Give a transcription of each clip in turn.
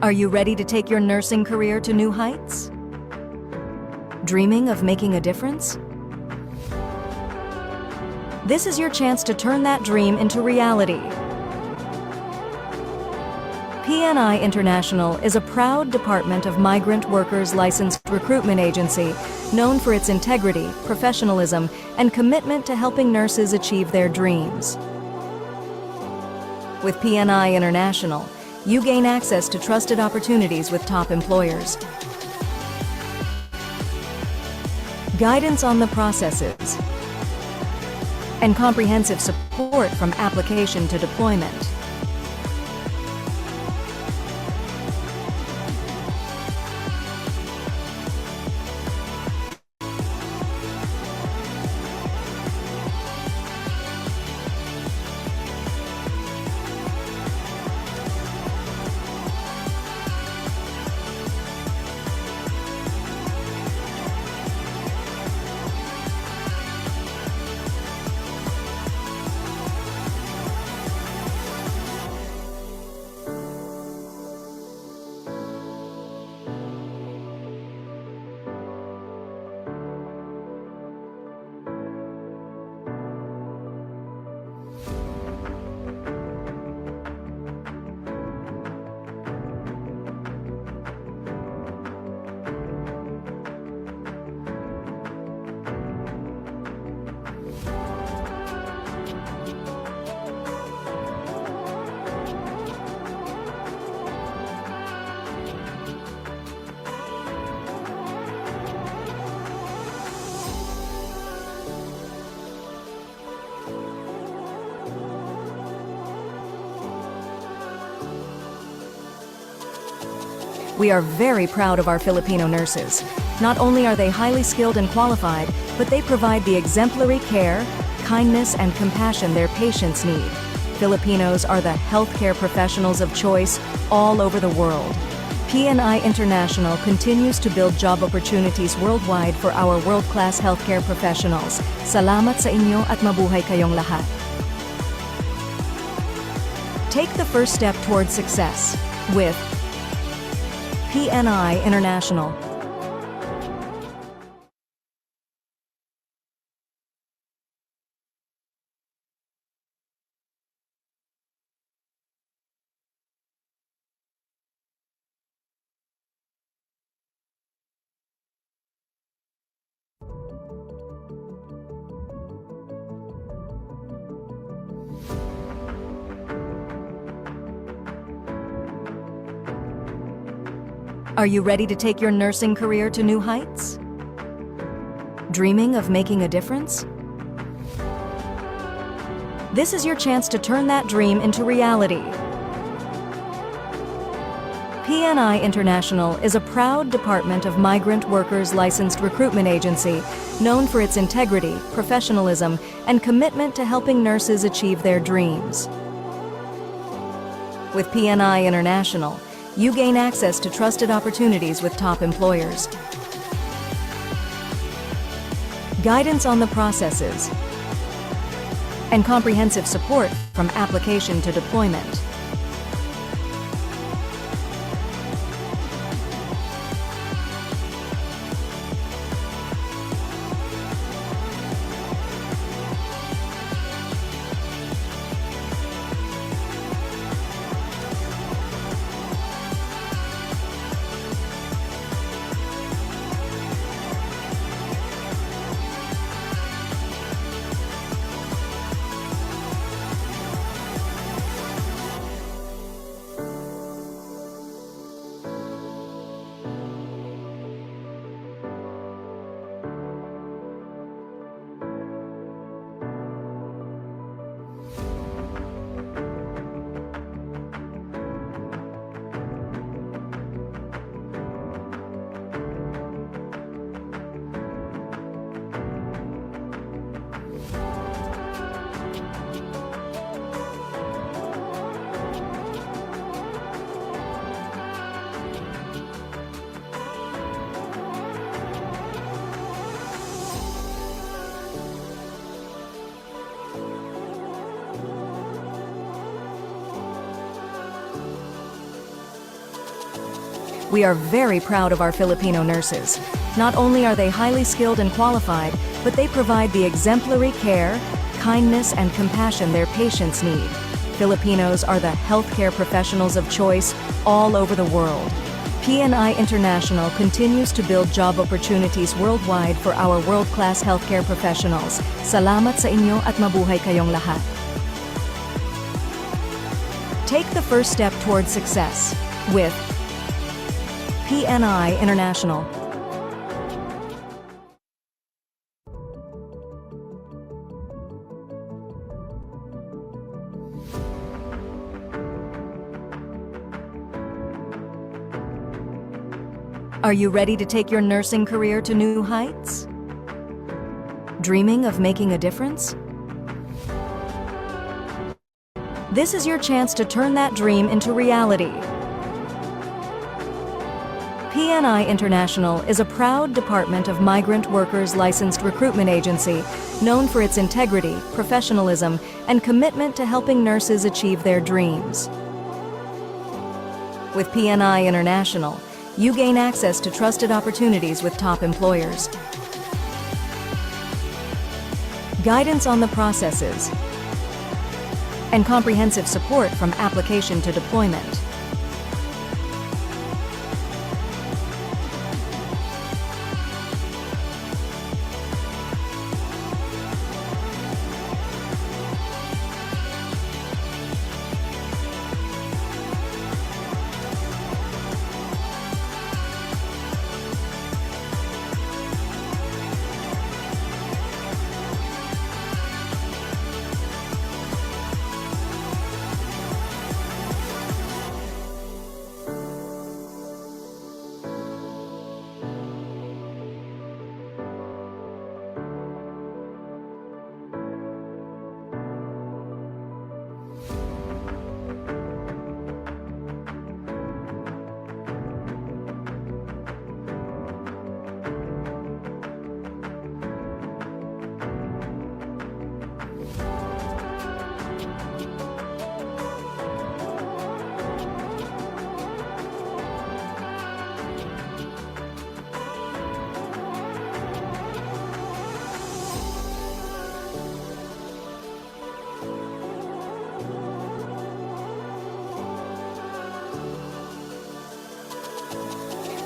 Are you ready to take your nursing career to new heights? Dreaming of making a difference? This is your chance to turn that dream into reality. PNI International is a proud Department of Migrant Workers licensed recruitment agency known for its integrity, professionalism, and commitment to helping nurses achieve their dreams. With PNI International, you gain access to trusted opportunities with top employers, guidance on the processes, and comprehensive support from application to deployment. We are very proud of our Filipino nurses. Not only are they highly skilled and qualified, but they provide the exemplary care, kindness, and compassion their patients need. Filipinos are the healthcare professionals of choice all over the world. PNI International continues to build job opportunities worldwide for our world-class healthcare professionals. Salamat sa inyo at mabuhay kayong lahat. Take the first step towards success with PNI International. Are you ready to take your nursing career to new heights? Dreaming of making a difference? This is your chance to turn that dream into reality. PNI International is a proud Department of Migrant Workers licensed recruitment agency known for its integrity, professionalism, and commitment to helping nurses achieve their dreams. With PNI International, you gain access to trusted opportunities with top employers, guidance on the processes, and comprehensive support from application to deployment. We are very proud of our Filipino nurses. Not only are they highly skilled and qualified, but they provide the exemplary care, kindness, and compassion their patients need. Filipinos are the healthcare professionals of choice all over the world. PNI International continues to build job opportunities worldwide for our world-class healthcare professionals. Salamat sa inyo at mabuhay kayong lahat. Take the first step towards success with PNI International. Are you ready to take your nursing career to new heights? Dreaming of making a difference? This is your chance to turn that dream into reality. PNI International is a proud Department of Migrant Workers licensed recruitment agency known for its integrity, professionalism, and commitment to helping nurses achieve their dreams. With PNI International, you gain access to trusted opportunities with top employers, guidance on the processes, and comprehensive support from application to deployment.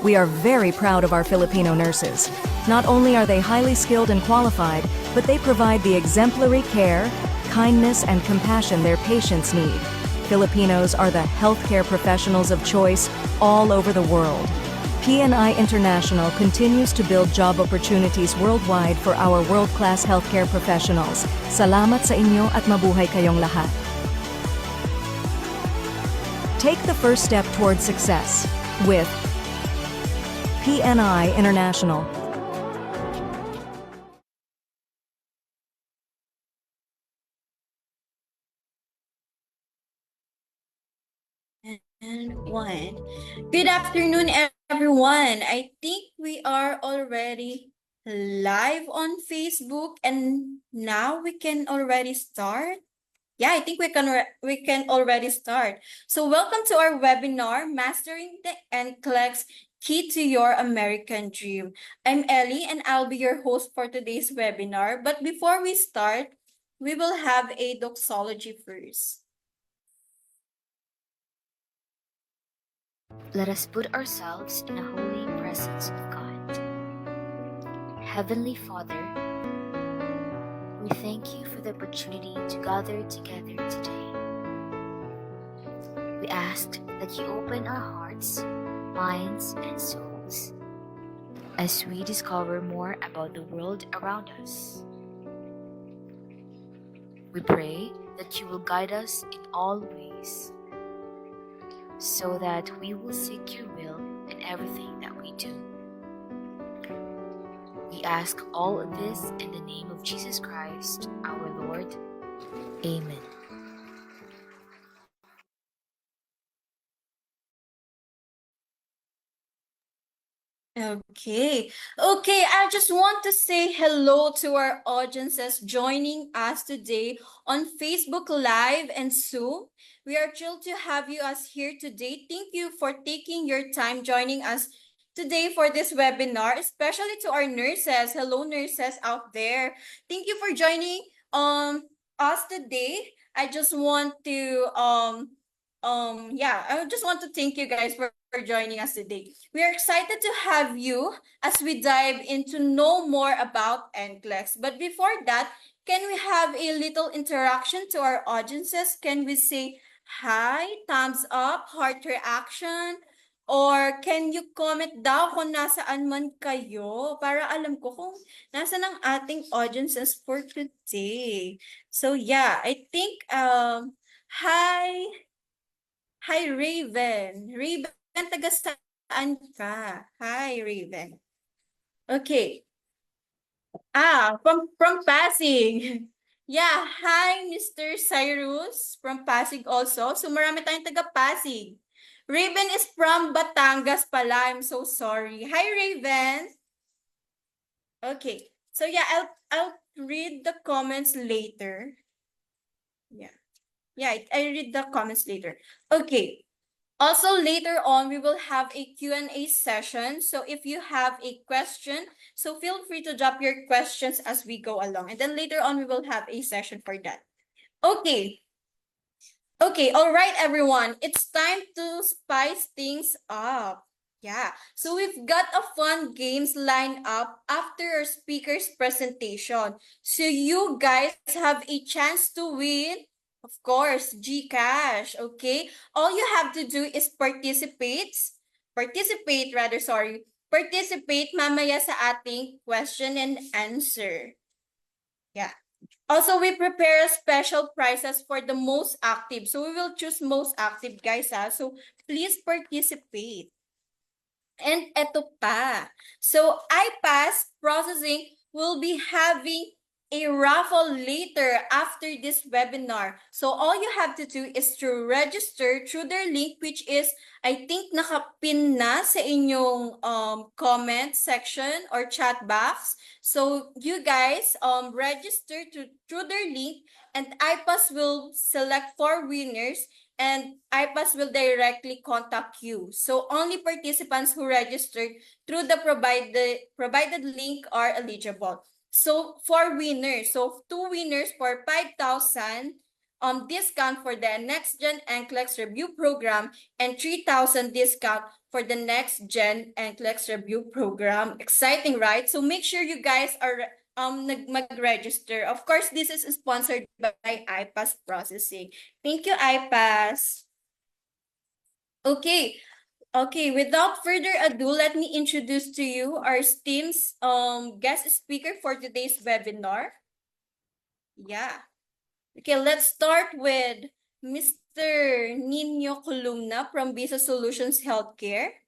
We are very proud of our Filipino nurses. Not only are they highly skilled and qualified, but they provide the exemplary care, kindness, and compassion their patients need. Filipinos are the healthcare professionals of choice all over the world. PNI International continues to build job opportunities worldwide for our world-class healthcare professionals. Salamat sa inyo at mabuhay kayong lahat. Take the first step towards success with PNI International. And one. Good afternoon, everyone. I think we are already live on Facebook, and now we can already start. Yeah, I think we can already start. So welcome to our webinar, Mastering the NCLEX Key to Your American Dream. I'm Ellie, and I'll be your host for today's webinar. But before we start, we will have a doxology first. Let us put ourselves in a holy presence of God. Heavenly Father, we thank you for the opportunity to gather together today. We ask that you open our hearts, minds, and souls as we discover more about the world around us. We pray that you will guide us in all ways so that we will seek your will in everything that we do. We ask all of this in the name of Jesus Christ, our Lord. Amen. Okay. Okay, I just want to say hello to our audiences joining us today on Facebook Live and Zoom. We are thrilled to have you us here today. Thank you for taking your time joining us today for this webinar, especially to our nurses. Hello, nurses out there. Thank you for joining us today. I just want to I just want to thank you guys for joining us today. We are excited to have you as we dive into know more about NCLEX. But before that, can we have a little interaction to our audiences? Can we say hi, thumbs up, heart reaction? Or can you comment daw kung nasaan man kayo para alam ko kung nasa ng ating audiences for today. So yeah, I think hi Raven. Raven, taga saan ka? Hi, Raven. Okay. From Pasig. Yeah, hi, Mr. Cyrus from Pasig also. So marami tayong taga Pasig. Raven is from Batangas pala. I'm so sorry. Hi, Raven. Okay. So yeah, I'll read the comments later. Yeah. Yeah, I read the comments later. Okay. Also, later on, we will have a Q&A session. So if you have a question, so feel free to drop your questions as we go along. And then later on, we will have a session for that. Okay. Okay, all right, everyone. It's time to spice things up. Yeah, so we've got a fun games lined up after our speaker's presentation. So you guys have a chance to win, of course, GCash, okay? All you have to do is participate mamaya sa ating question and answer. Yeah. Also, we prepare special prizes for the most active. So we will choose most active, guys. So please participate. And eto pa. So iPass processing will be having a raffle later after this webinar. So all you have to do is to register through their link, which is, I think, nakapin na sa inyong comment section or chat box. So you guys register through their link, and iPass will select 4 winners, and iPass will directly contact you. So only participants who registered through the provided link are eligible. So 4 winners, so 2 winners for 5,000 discount for the Next Gen NCLEX Review Program, and 3,000 discount for the Next Gen NCLEX Review Program. Exciting, right? So make sure you guys are mag-register. Of course, this is sponsored by iPass Processing. Thank you, iPass. Okay. Okay, without further ado, let me introduce to you our team's guest speaker for today's webinar. Yeah. Okay, let's start with Mr. Nino Columna from Visa Solutions Healthcare.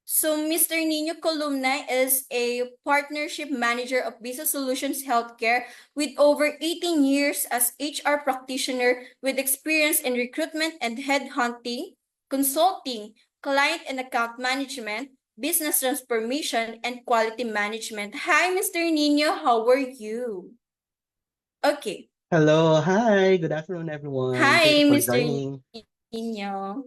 So Mr. Nino Columna is a partnership manager of Visa Solutions Healthcare with over 18 years as HR practitioner with experience in recruitment and headhunting, consulting, client and account management, business transformation, and quality management. Hi, Mr. Nino, how are you? Okay. Hello, hi, good afternoon, everyone. Thank Hi, you for Mr. joining. Nino.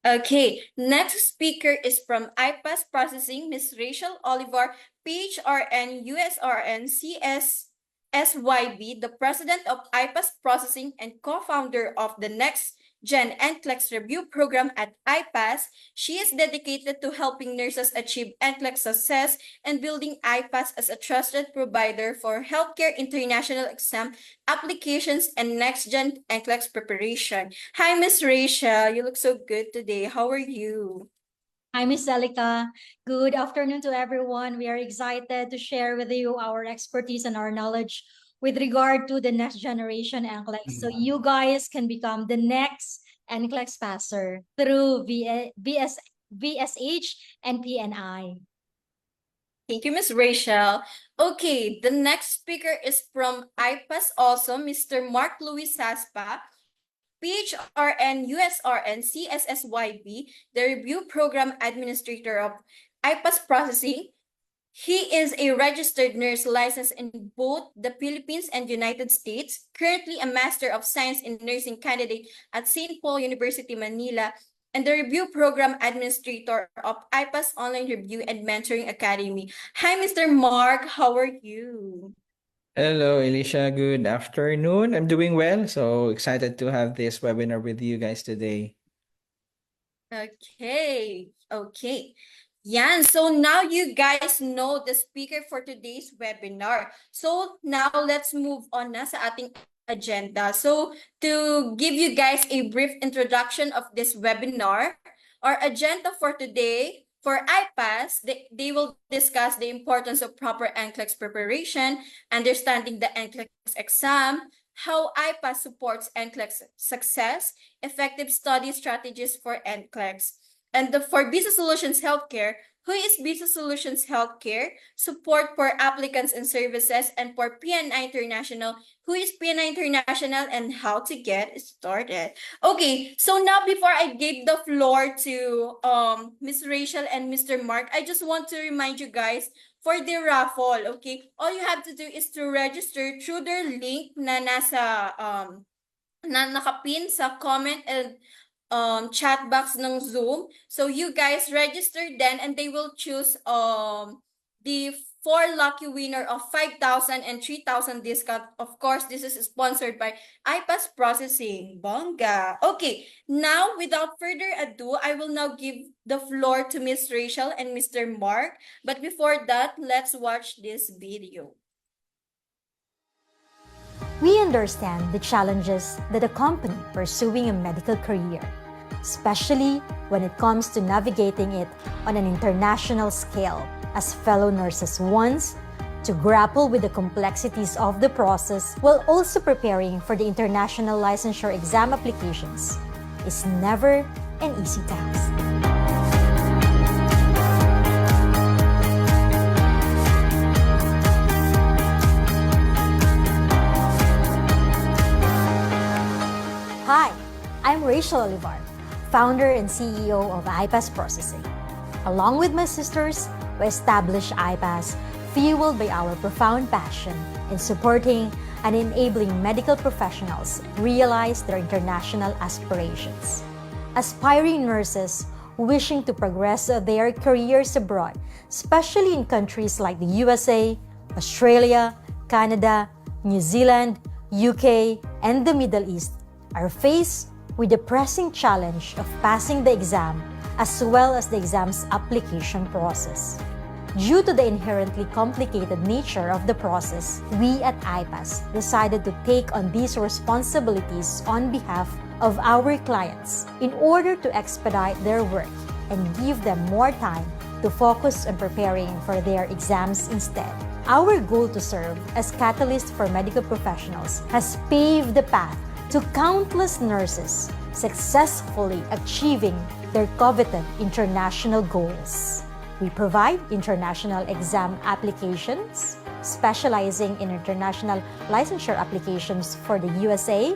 Okay, next speaker is from iPass Processing, Ms. Rachel Oliver, PHRN, USRN, CSSYB, the president of iPass Processing and co-founder of the Next Gen NCLEX Review Program at iPass. She is dedicated to helping nurses achieve NCLEX success and building iPass as a trusted provider for healthcare international exam applications and next-gen NCLEX preparation. Hi, Miss Rachel. You look so good today. How are you? Hi, Miss Celica. Good afternoon to everyone. We are excited to share with you our expertise and our knowledge with regard to the next generation NCLEX. So you guys can become the next NCLEX passer through VSH and PNI. Thank you, Miss Rachel. Okay, the next speaker is from iPass also, Mr. Mark Louis Saspa, PHRN, USRN, CSSYB, the Review Program Administrator of IPAS Processing. He is a registered nurse licensed in both the Philippines and United States, currently a Master of Science in Nursing candidate at St. Paul University, Manila, and the Review Program Administrator of IPAS Online Review and Mentoring Academy. Hi, Mr. Mark. How are you? Hello, Elisha. Good afternoon. I'm doing well, so excited to have this webinar with you guys today. Okay. Yan, so now you guys know the speaker for today's webinar. So now let's move on na sa ating agenda. So to give you guys a brief introduction of this webinar, our agenda for today, for IPAS, they will discuss the importance of proper NCLEX preparation, understanding the NCLEX exam, how IPAS supports NCLEX success, effective study strategies for NCLEX. And for Business Solutions Healthcare, who is Business Solutions Healthcare? Support for applicants and services, and for PNI International, who is PNI International, and how to get started. Okay, so now before I give the floor to Ms. Rachel and Mr. Mark, I just want to remind you guys for the raffle, okay? All you have to do is to register through their link na nasa na nakapin sa comment and chat box ng Zoom. So you guys register then, and they will choose the 4 lucky winner of 5,000 and 3,000 discount. Of course, this is sponsored by IPAS Processing. Bongga. Okay, now without further ado, I will now give the floor to Miss Rachel and Mr. Mark. But before that, let's watch this video. We understand the challenges that accompany pursuing a medical career, especially when it comes to navigating it on an international scale. As fellow nurses wants to grapple with the complexities of the process while also preparing for the international licensure exam applications is never an easy task. Hi, I'm Rachel Olivar, founder and CEO of IPAS Processing. Along with my sisters, we established IPAS fueled by our profound passion in supporting and enabling medical professionals realize their international aspirations. Aspiring nurses wishing to progress their careers abroad, especially in countries like the USA, Australia, Canada, New Zealand, UK, and the Middle East, are faced with the pressing challenge of passing the exam as well as the exam's application process. Due to the inherently complicated nature of the process, we at IPAS decided to take on these responsibilities on behalf of our clients in order to expedite their work and give them more time to focus on preparing for their exams instead. Our goal to serve as catalyst for medical professionals has paved the path to countless nurses successfully achieving their coveted international goals. We provide international exam applications, specializing in international licensure applications for the USA,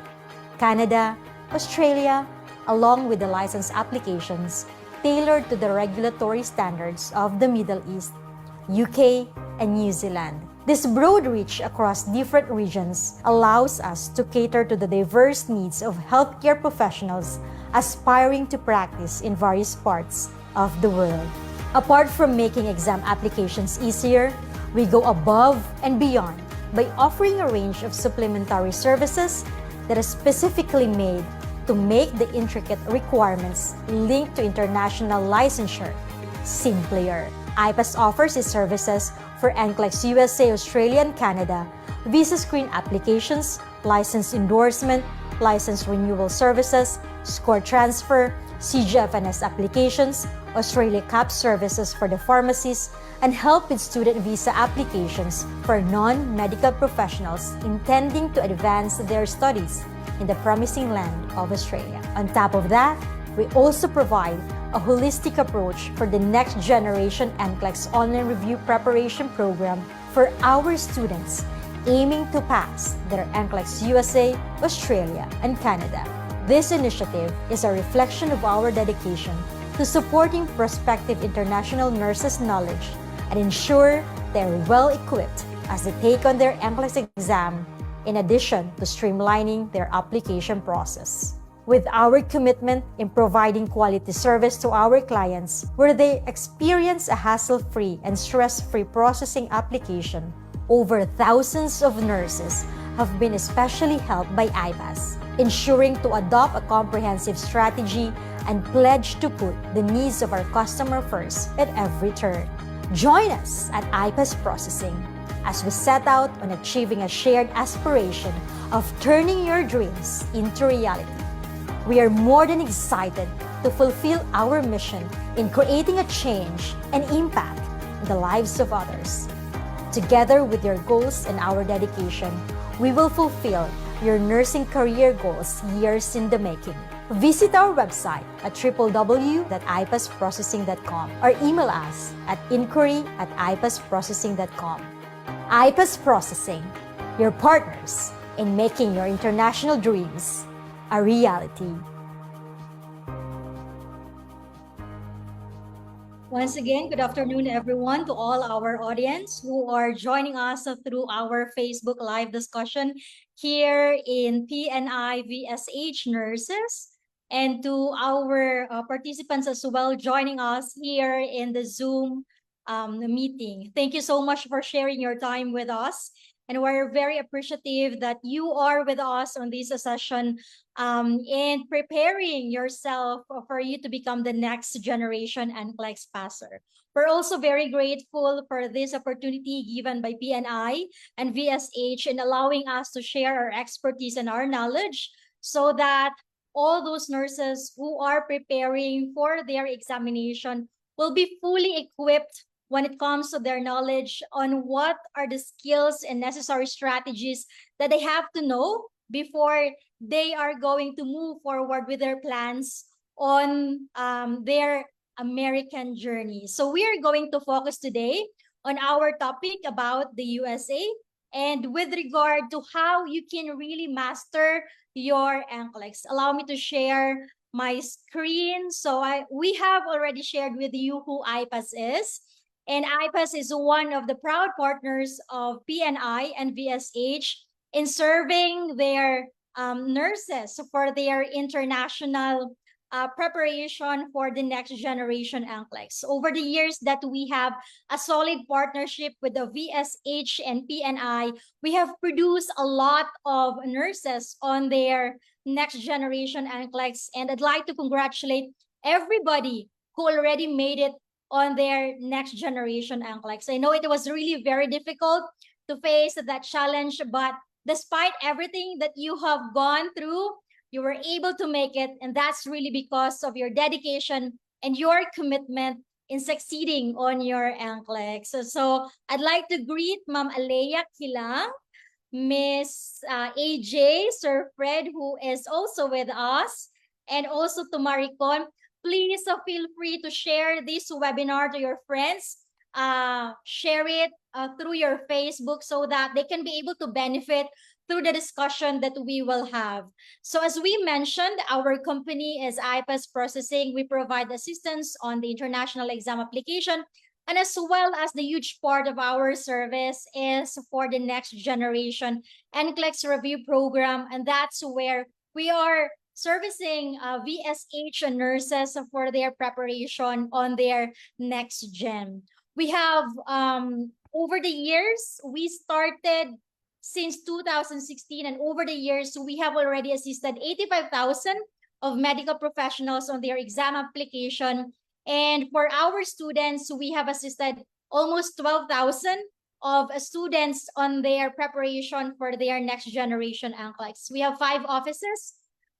Canada, Australia, along with the license applications tailored to the regulatory standards of the Middle East, UK, and New Zealand. This broad reach across different regions allows us to cater to the diverse needs of healthcare professionals aspiring to practice in various parts of the world. Apart from making exam applications easier, we go above and beyond by offering a range of supplementary services that are specifically made to make the intricate requirements linked to international licensure simpler. IPAS offers its services for NCLEX USA, Australia, and Canada, visa screen applications, license endorsement, license renewal services, score transfer, CGFNS applications, Australia CAP services for the pharmacies, and help with student visa applications for non-medical professionals intending to advance their studies in the promising land of Australia. On top of that, we also provide a holistic approach for the next generation NCLEX online review preparation program for our students aiming to pass their NCLEX USA, Australia, and Canada. This initiative is a reflection of our dedication to supporting prospective international nurses' knowledge and ensure they're well equipped as they take on their NCLEX exam, in addition to streamlining their application process. With our commitment in providing quality service to our clients where they experience a hassle-free and stress-free processing application, over thousands of nurses have been especially helped by IPAS, ensuring to adopt a comprehensive strategy and pledge to put the needs of our customer first at every turn. Join us at IPAS Processing as we set out on achieving a shared aspiration of turning your dreams into reality. We are more than excited to fulfill our mission in creating a change and impact in the lives of others. Together with your goals and our dedication, we will fulfill your nursing career goals years in the making. Visit our website at www.ipasprocessing.com or email us at inquiry@ipasprocessing.com. IPAS Processing, your partners in making your international dreams a reality. Once again, good afternoon, everyone, to all our audience who are joining us through our Facebook Live discussion here in PNI VSH Nurses, and to our participants as well joining us here in the Zoom meeting. Thank you so much for sharing your time with us. And we're very appreciative that you are with us on this session and preparing yourself for you to become the next generation NCLEX passer. We're also very grateful for this opportunity given by PNI and VSH in allowing us to share our expertise and our knowledge so that all those nurses who are preparing for their examination will be fully equipped when it comes to their knowledge on what are the skills and necessary strategies that they have to know before they are going to move forward with their plans on their American journey. So we are going to focus today on our topic about the USA and with regard to how you can really master your NCLEX. Allow me to share my screen. So we have already shared with you who IPAS is. And IPAS is one of the proud partners of PNI and VSH in serving their nurses for their international preparation for the next generation NCLEX. Over the years that we have a solid partnership with the VSH and PNI, we have produced a lot of nurses on their next generation NCLEX. And I'd like to congratulate everybody who already made it on their next generation NCLEX. I know it was really very difficult to face that challenge, but despite everything that you have gone through, you were able to make it, and that's really because of your dedication and your commitment in succeeding on your NCLEX. So I'd like to greet Ma'am Alea Kilang, Miss AJ, Sir Fred, who is also with us, and also to Maricon. Please feel free to share this webinar to your friends. Share it through your Facebook so that they can be able to benefit through the discussion that we will have. So as we mentioned, our company is IPAS Processing. We provide assistance on the international exam application, and as well as the huge part of our service is for the next generation NCLEX review program, and that's where we are servicing VSH nurses for their preparation on their next gen. We have, over the years, we started since 2016, and over the years, we have already assisted 85,000 of medical professionals on their exam application. And for our students, we have assisted almost 12,000 of students on their preparation for their next generation NCLEX. We have 5 offices.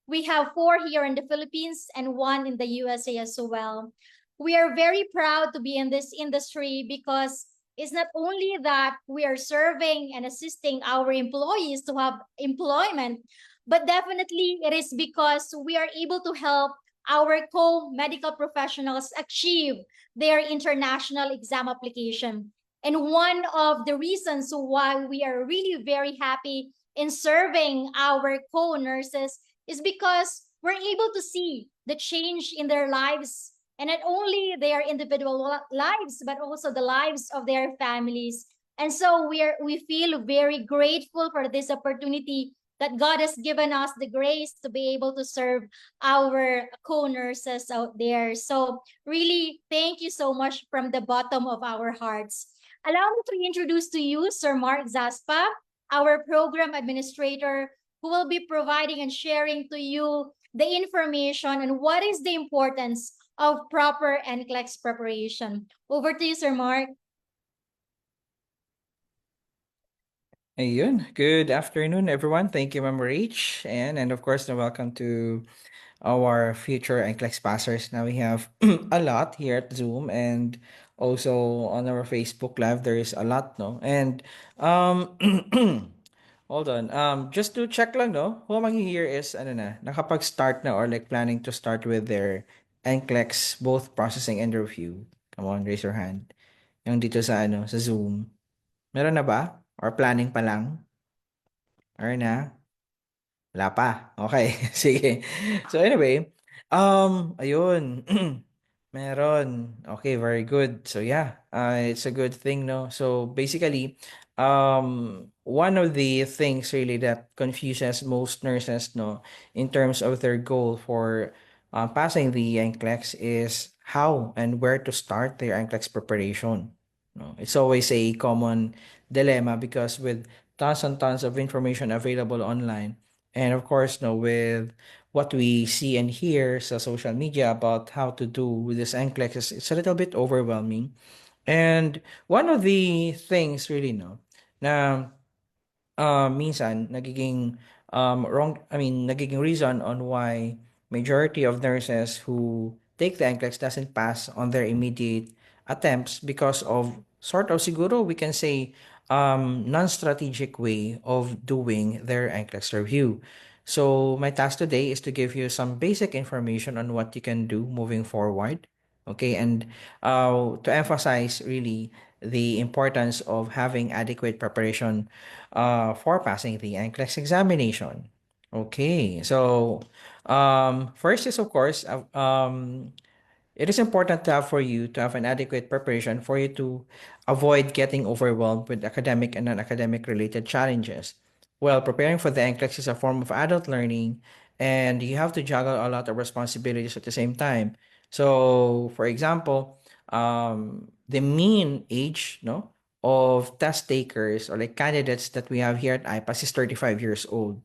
We have 4 here in the Philippines and 1 in the USA as well. We are very proud to be in this industry because it's not only that we are serving and assisting our employees to have employment, but definitely it is because we are able to help our co-medical professionals achieve their international exam application. And one of the reasons why we are really very happy in serving our co-nurses is because we're able to see the change in their lives, and not only their individual lives, but also the lives of their families. And so we feel very grateful for this opportunity that God has given us the grace to be able to serve our co-nurses out there. So really, thank you so much from the bottom of our hearts. Allow me to introduce to you Sir Mark Zaspa, our program administrator, who will be providing and sharing to you the information on what is the importance of proper NCLEX preparation. Over to you, Sir Mark. Ayun. Good afternoon, everyone. Thank you, Ma'am Rach. And of course, welcome to our future NCLEX passers. Now we have a lot here at Zoom and also on our Facebook Live. There is a lot, no? And hold on. Just to check lang, no? Who among you here is ano na, nakapag-start na or like planning to start with their NCLEX, both processing and review? Come on, raise your hand. Yung dito sa ano, sa Zoom. Meron na ba? Or planning pa lang? Or na? Wala pa. Okay, sige. So anyway, ayun. Meron. Okay, very good. So yeah, it's a good thing, no? So basically, one of the things really that confuses most nurses, no, in terms of their goal for passing the NCLEX is how and where to start their NCLEX preparation. No, it's always a common dilemma because with tons and tons of information available online, and of course, no, with what we see and hear sa social media about how to do with this NCLEX, it's a little bit overwhelming. And one of the things really, no, na minsan nagiging nagiging reason on why majority of nurses who take the NCLEX doesn't pass on their immediate attempts because of sort of siguro we can say non-strategic way of doing their NCLEX review. So my task today is to give you some basic information on what you can do moving forward. Okay, and to emphasize really the importance of having adequate preparation for passing the NCLEX examination. Okay, so first is of course it is important to have for you to have an adequate preparation for you to avoid getting overwhelmed with academic and non-academic related challenges. Well, preparing for the NCLEX is a form of adult learning, and you have to juggle a lot of responsibilities at the same time. So, for example, the mean age, no, of test takers or like candidates that we have here at IPAS is 35 years old.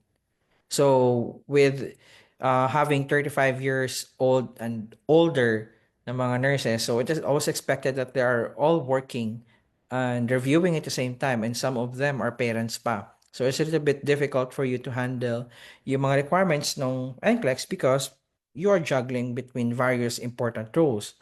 So with having 35 years old and older na mga nurses, so it is always expected that they are all working and reviewing at the same time, and some of them are parents pa. So it's a little bit difficult for you to handle yung mga requirements ng NCLEX because you are juggling between various important roles.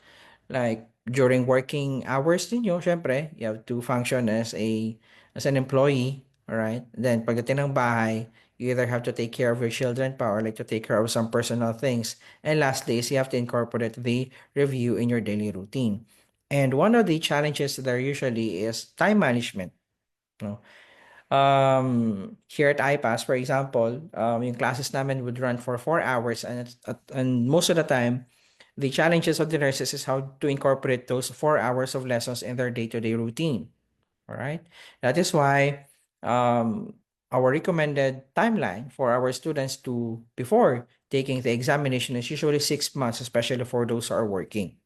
Like during working hours ninyo, syempre, you have to function as an employee, all right? Then pagdating ng bahay, you either have to take care of your children pa or like to take care of some personal things. And lastly is you have to incorporate the review in your daily routine. And one of the challenges there usually is time management. No? Here at IPAS, for example, yung classes namin would run for 4 hours and most of the time, the challenges of the nurses is how to incorporate those 4 hours of lessons in their day-to-day routine. All right. That is why our recommended timeline for our students to before taking the examination is usually 6 months, especially for those who are working.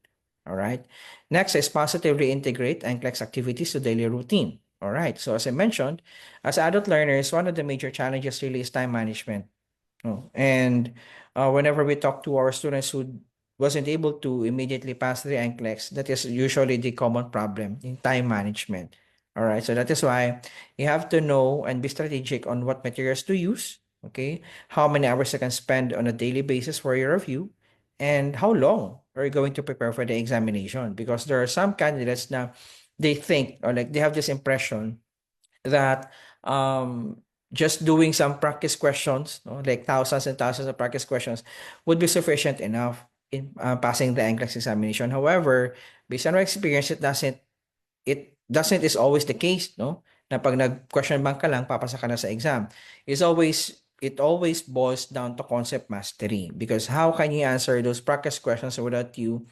All right. Next is positively integrate NCLEX activities to daily routine. All right. So as I mentioned, as adult learners, one of the major challenges really is time management. And whenever we talk to our students who wasn't able to immediately pass the NCLEX, that is usually the common problem in time management. All right, so that is why you have to know and be strategic on what materials to use, okay? How many hours you can spend on a daily basis for your review, and how long are you going to prepare for the examination? Because there are some candidates now, they think, or like they have this impression that just doing some practice questions, like thousands and thousands of practice questions, would be sufficient enough in passing the NCLEX examination. However, based on our experience, it doesn't is always the case, no? Na pag nag-question bank ka lang, papasa ka na sa exam. It's always it always boils down to concept mastery, because how can you answer those practice questions without you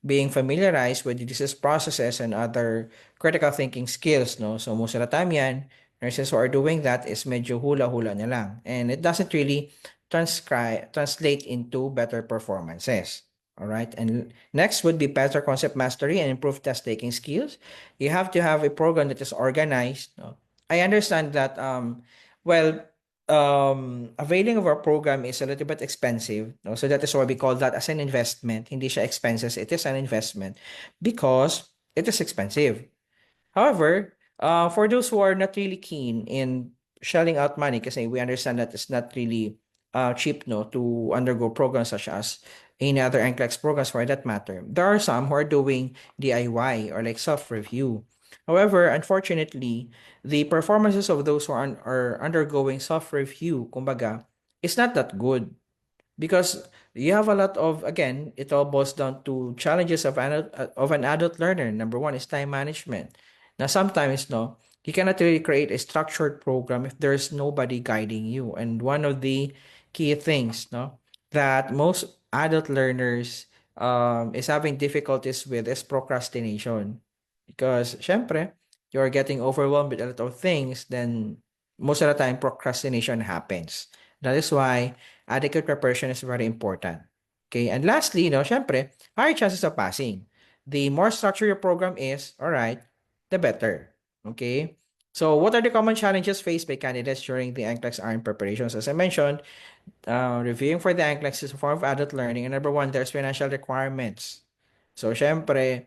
being familiarized with these processes and other critical thinking skills, no? So most of the time yan, nurses who are doing that is medyo hula-hula na lang. And it doesn't really translate into better performances. All right. And next would be better concept mastery and improved test taking skills. You have to have a program that is organized. No? I understand that, well, availing of our program is a little bit expensive. No? So that is why we call that as an investment. Hindi siya expenses, it is an investment because it is expensive. However, for those who are not really keen in shelling out money, kasi we understand that it's not really cheap, no, to undergo programs such as any other NCLEX programs for that matter. There are some who are doing DIY or like self-review. However, unfortunately, the performances of those who are undergoing self-review, kumbaga, is not that good because you have a lot of, again, it all boils down to challenges of an adult learner. Number one is time management. Now, sometimes, no, you cannot really create a structured program if there's nobody guiding you. And one of the key things, no, that most adult learners is having difficulties with is procrastination. Because, syempre, you're getting overwhelmed with a lot of things, then most of the time, procrastination happens. That is why adequate preparation is very important. Okay, and lastly, syempre, higher chances of passing. The more structured your program is, all right, the better. Okay, so what are the common challenges faced by candidates during the NCLEX RN preparations? As I mentioned, reviewing for the NCLEX is a form of adult learning. And number one, there's financial requirements. So, syempre,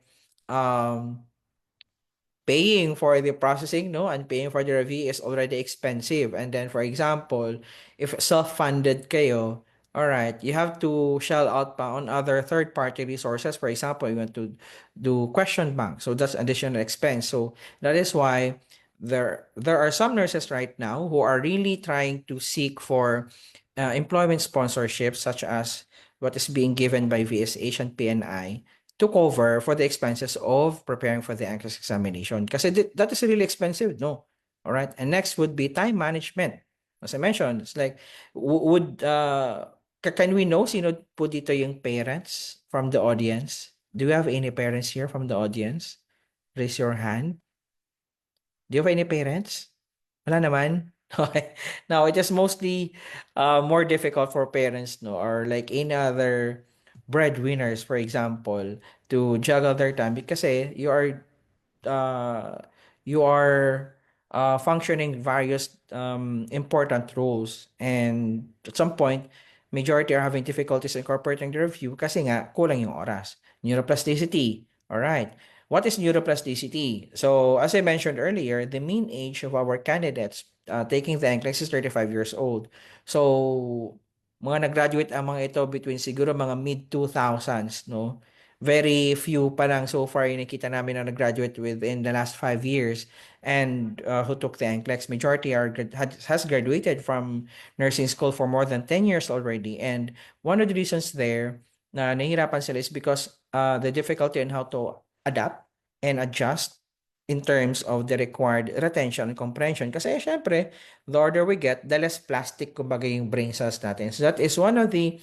paying for the processing, no, and paying for the review is already expensive. And then, for example, if self-funded kayo, all right, you have to shell out pa on other third-party resources. For example, you want to do question bank, so that's additional expense. So that is why there are some nurses right now who are really trying to seek for employment sponsorships, such as what is being given by VSH and PNI, to cover for the expenses of preparing for the NCLEX examination. Kasi that is really expensive, no? All right. And next would be time management. As I mentioned, it's like, can we know sino po dito yung parents from the audience? Do you have any parents here from the audience? Raise your hand. Do you have any parents? Wala naman? Okay. Now, it is mostly more difficult for parents, no, or like any other breadwinners, for example, to juggle their time because uh, you are functioning various important roles, and at some point, majority are having difficulties incorporating the review kasi nga kulang yung oras. Neuroplasticity. All right. What is neuroplasticity? So, as I mentioned earlier, the mean age of our candidates taking the NCLEX is 35 years old. So, mga nag-graduate ang mga ito between siguro mga mid-2000s, no? Very few pa lang so far yung nakita namin na nag-graduate within the last 5 years and who took the NCLEX. Majority has graduated from nursing school for more than 10 years already. And one of the reasons there na nahihirapan sila is because the difficulty in how to adapt and adjust in terms of the required retention and comprehension. Kasi syempre, the older we get, the less plastic kumbaga yung brain cells natin. So that is one of the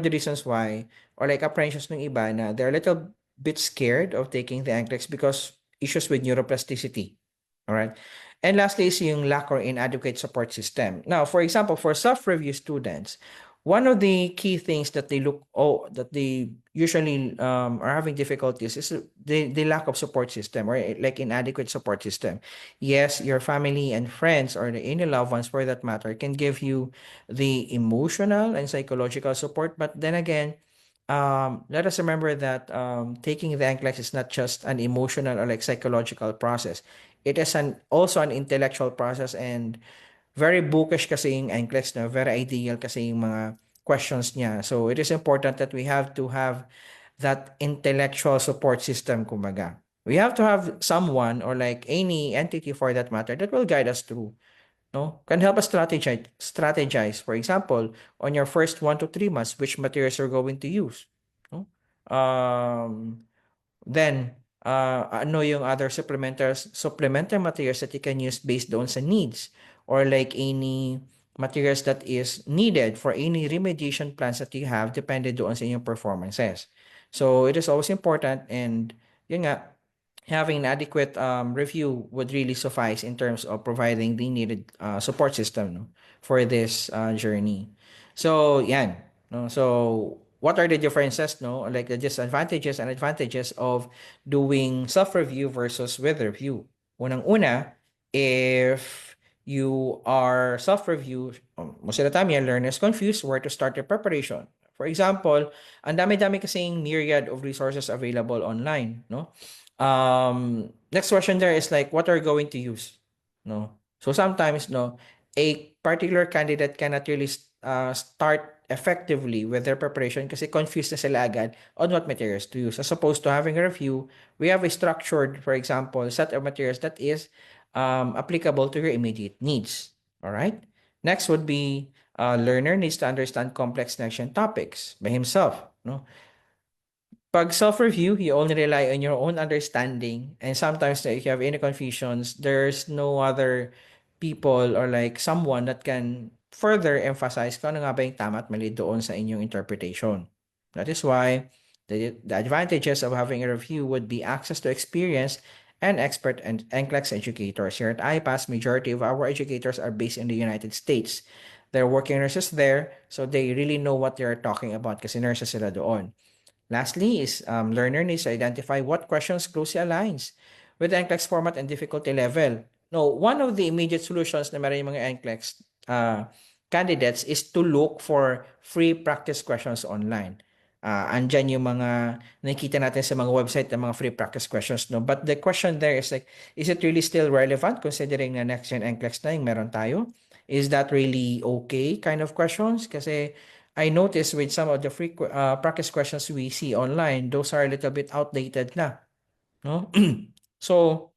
reasons why, or like apprehensions ng iba na they're a little bit scared of taking the NCLEX because issues with neuroplasticity. All right. And lastly is yung lack or inadequate support system. Now, for example, for self-review students, one of the key things that they usually are having difficulties is the lack of support system or like inadequate support system. Yes, your family and friends or any loved ones for that matter can give you the emotional and psychological support, but then again, let us remember that taking the NCLEX is not just an emotional or like psychological process. It is also an intellectual process, and very bookish kasi yung NCLEX na, very ideal kasi yung mga questions niya. So it is important that we have to have that intellectual support system, kumbaga. We have to have someone or like any entity for that matter that will guide us through, no? Can help us strategize. For example, on your first 1 to 3 months, which materials you're going to use, no? Then, ano yung other supplementary materials that you can use based on sa needs or like any materials that is needed for any remediation plans that you have depended doon sa inyong performances. So it is always important, and yun nga, having an adequate review would really suffice in terms of providing the needed support system, no, for this journey. So yan, no? So what are the differences, no, like the disadvantages and advantages of doing self-review versus with review? Unang-una, if you are self-review, most of the time yan, learners confused where to start their preparation. For example, ang dami-dami kasing myriad of resources available online, no? Next question there is like, what are you going to use? No? So sometimes, no, a particular candidate cannot really start effectively with their preparation kasi confused na sila agad on what materials to use. As opposed to having a review, we have a structured, for example, set of materials that is applicable to your immediate needs. All right. Next would be learner needs to understand complex connection topics by himself. No. Pag self-review, you only rely on your own understanding, and sometimes if you have any confusions, there's no other people or like someone that can further emphasize kung ano nga ba yung tama at mali doon sa inyong interpretation. That is why the advantages of having a review would be access to experience and expert and NCLEX educators. Here at IPAS, majority of our educators are based in the United States. They're working nurses there, so they really know what they're talking about kasi nurses sila doon. Lastly is learner needs to identify what questions closely aligns with the NCLEX format and difficulty level. No, one of the immediate solutions na meron yung mga NCLEX candidates is to look for free practice questions online. Andyan yung mga nakikita natin sa mga website ng mga free practice questions, no? But the question there is like, is it really still relevant considering na next gen NCLEX na yung meron tayo? Is that really okay kind of questions? Kasi I noticed with some of the free practice questions we see online, those are a little bit outdated na, no? So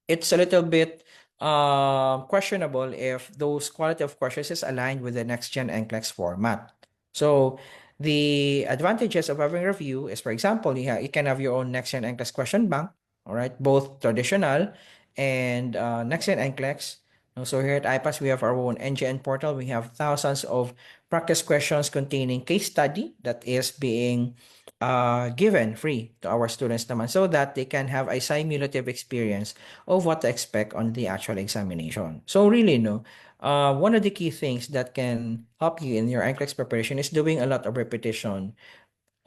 it's a little bit questionable if those quality of questions is aligned with the next gen NCLEX format. So the advantages of having a review is, for example, you can have your own next gen NCLEX question bank, all right, both traditional and next gen NCLEX. So here at IPAS, we have our own NGN portal. We have thousands of practice questions containing case study that is being given free to our students naman so that they can have a simulative experience of what to expect on the actual examination. So really, no, one of the key things that can help you in your NCLEX preparation is doing a lot of repetition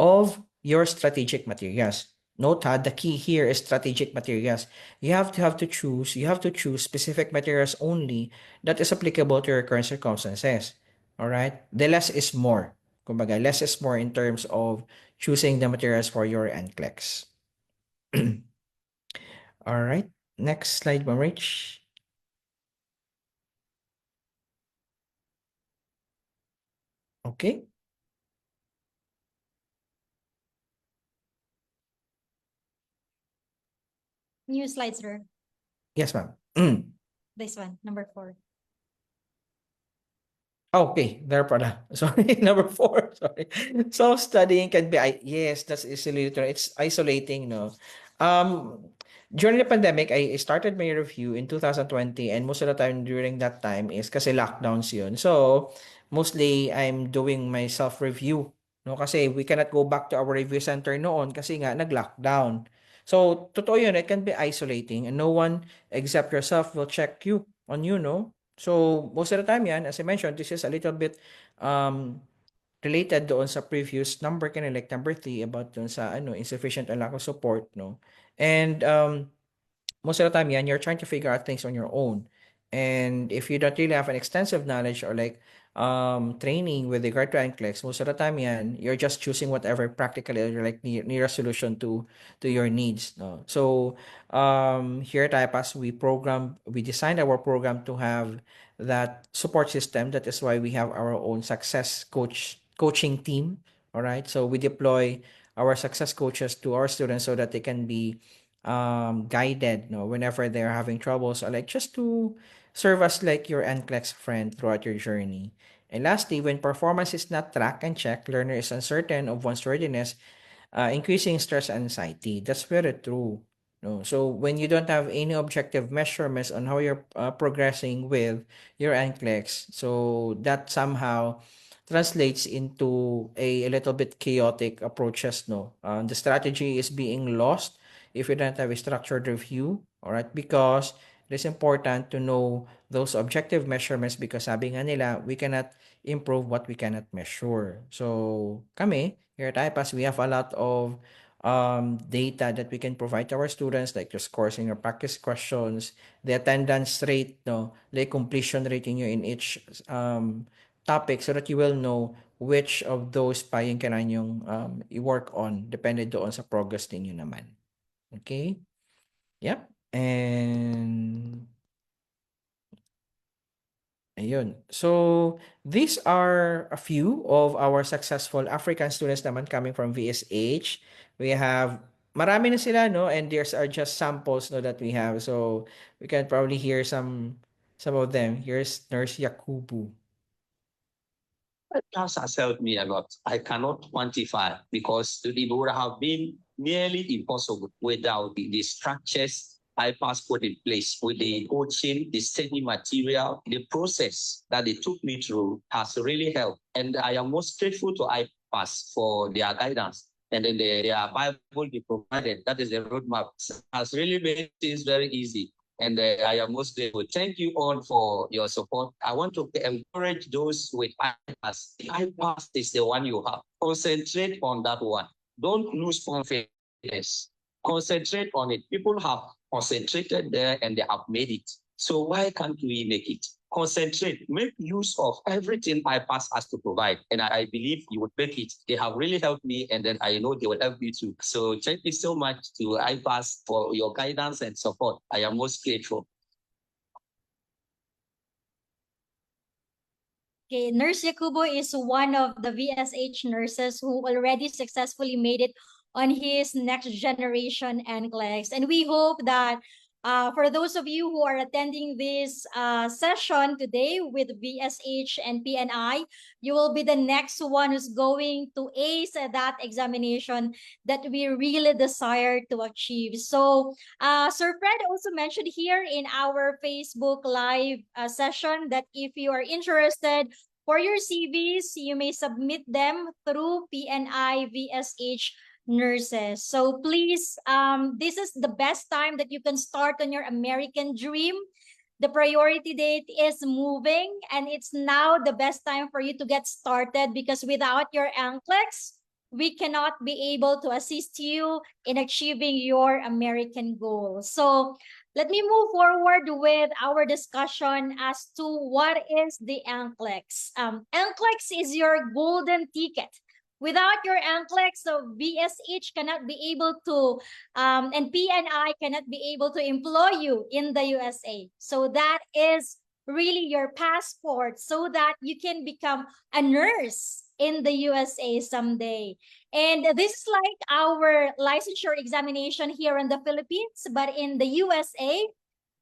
of your strategic materials. Note the key here is strategic materials. You have to choose specific materials only that is applicable to your current circumstances. All right? The less is more. Kumbaga, less is more in terms of choosing the materials for your NCLEX. All right. Next slide, Ma'am Rich. Okay. New slide, sir. Yes, ma'am. This one, number 4. Okay, there pala. Sorry, number 4. Sorry. Self-studying can be, yes, that's isolating. It's isolating, no? During the pandemic, I started my review in 2020, and most of the time during that time is kasi lockdowns yun. So, mostly I'm doing my self-review, no? Kasi we cannot go back to our review center noon kasi nga nag-lockdown. So, totoo yun, it can be isolating and no one except yourself will check you on you, no? So, most of the time yan, as I mentioned, this is a little bit related doon sa previous number kind of like number 3 about doon sa insufficient and lack of support, no? And most of the time yan, you're trying to figure out things on your own. And if you don't really have an extensive knowledge or like training with regard to NCLEX, most of the time yan, you're just choosing whatever practically like near a solution to your needs, no? So here at IPAS, we designed our program to have that support system. That is why we have our own success coaching team. All right, so we deploy our success coaches to our students so that they can be guided, no, whenever they're having troubles, or like just to serve as like your NCLEX friend throughout your journey. And lastly, when performance is not tracked and checked, learner is uncertain of one's readiness, increasing stress and anxiety. That's very true. No, so when you don't have any objective measurements on how you're progressing with your NCLEX, so that somehow translates into a little bit chaotic approaches. No, the strategy is being lost if you don't have a structured review. All right, because it is important to know those objective measurements because sabi nga nila, we cannot improve what we cannot measure. So kami here at IPAS, we have a lot of data that we can provide to our students, like your scores in your practice questions, the attendance rate, no, like completion rate in each topic, so that you will know which of those pa yung kailangan yung i-work on, depende doon sa progress ninyo naman. Okay? Yep. And ayun. So, these are a few of our successful African students naman coming from VSH. We have, marami na sila, no? And these are just samples, no, that we have. So, we can probably hear some of them. Here's Nurse Yakubu. Class has helped me a lot. I cannot quantify because it would have been nearly impossible without the structures IPAS put in place with the coaching, the study material, the process that they took me through has really helped. And I am most grateful to IPAS for their guidance. And then their Bible they provided, that is the roadmap, has really made things very easy. And I am most grateful. Thank you all for your support. I want to encourage those with IPAS. IPAS is the one you have. Concentrate on that one. Don't lose confidence. Concentrate on it. People have concentrated there and they have made it. So why can't we make it? Concentrate, make use of everything IPAS has to provide. And I believe you would make it. They have really helped me, and then I know they will help you too. So thank you so much to IPAS for your guidance and support. I am most grateful. Okay, Nurse Yakubo is one of the VSH nurses who already successfully made it on his next generation NCLEX. And we hope that for those of you who are attending this session today with VSH and PNI, you will be the next one who's going to ace that examination that we really desire to achieve. So Sir Fred also mentioned here in our Facebook Live session that if you are interested for your CVs, you may submit them through PNI VSH nurses. So please, this is the best time that you can start on your American dream. The priority date is moving, and it's now the best time for you to get started because without your NCLEX, we cannot be able to assist you in achieving your American goal. So let me move forward with our discussion as to what is the NCLEX. NCLEX is your golden ticket. Without your NCLEX, so VSH cannot be able to, and PNI cannot be able to employ you in the USA. So that is really your passport so that you can become a nurse in the USA someday. And this is like our licensure examination here in the Philippines, but in the USA,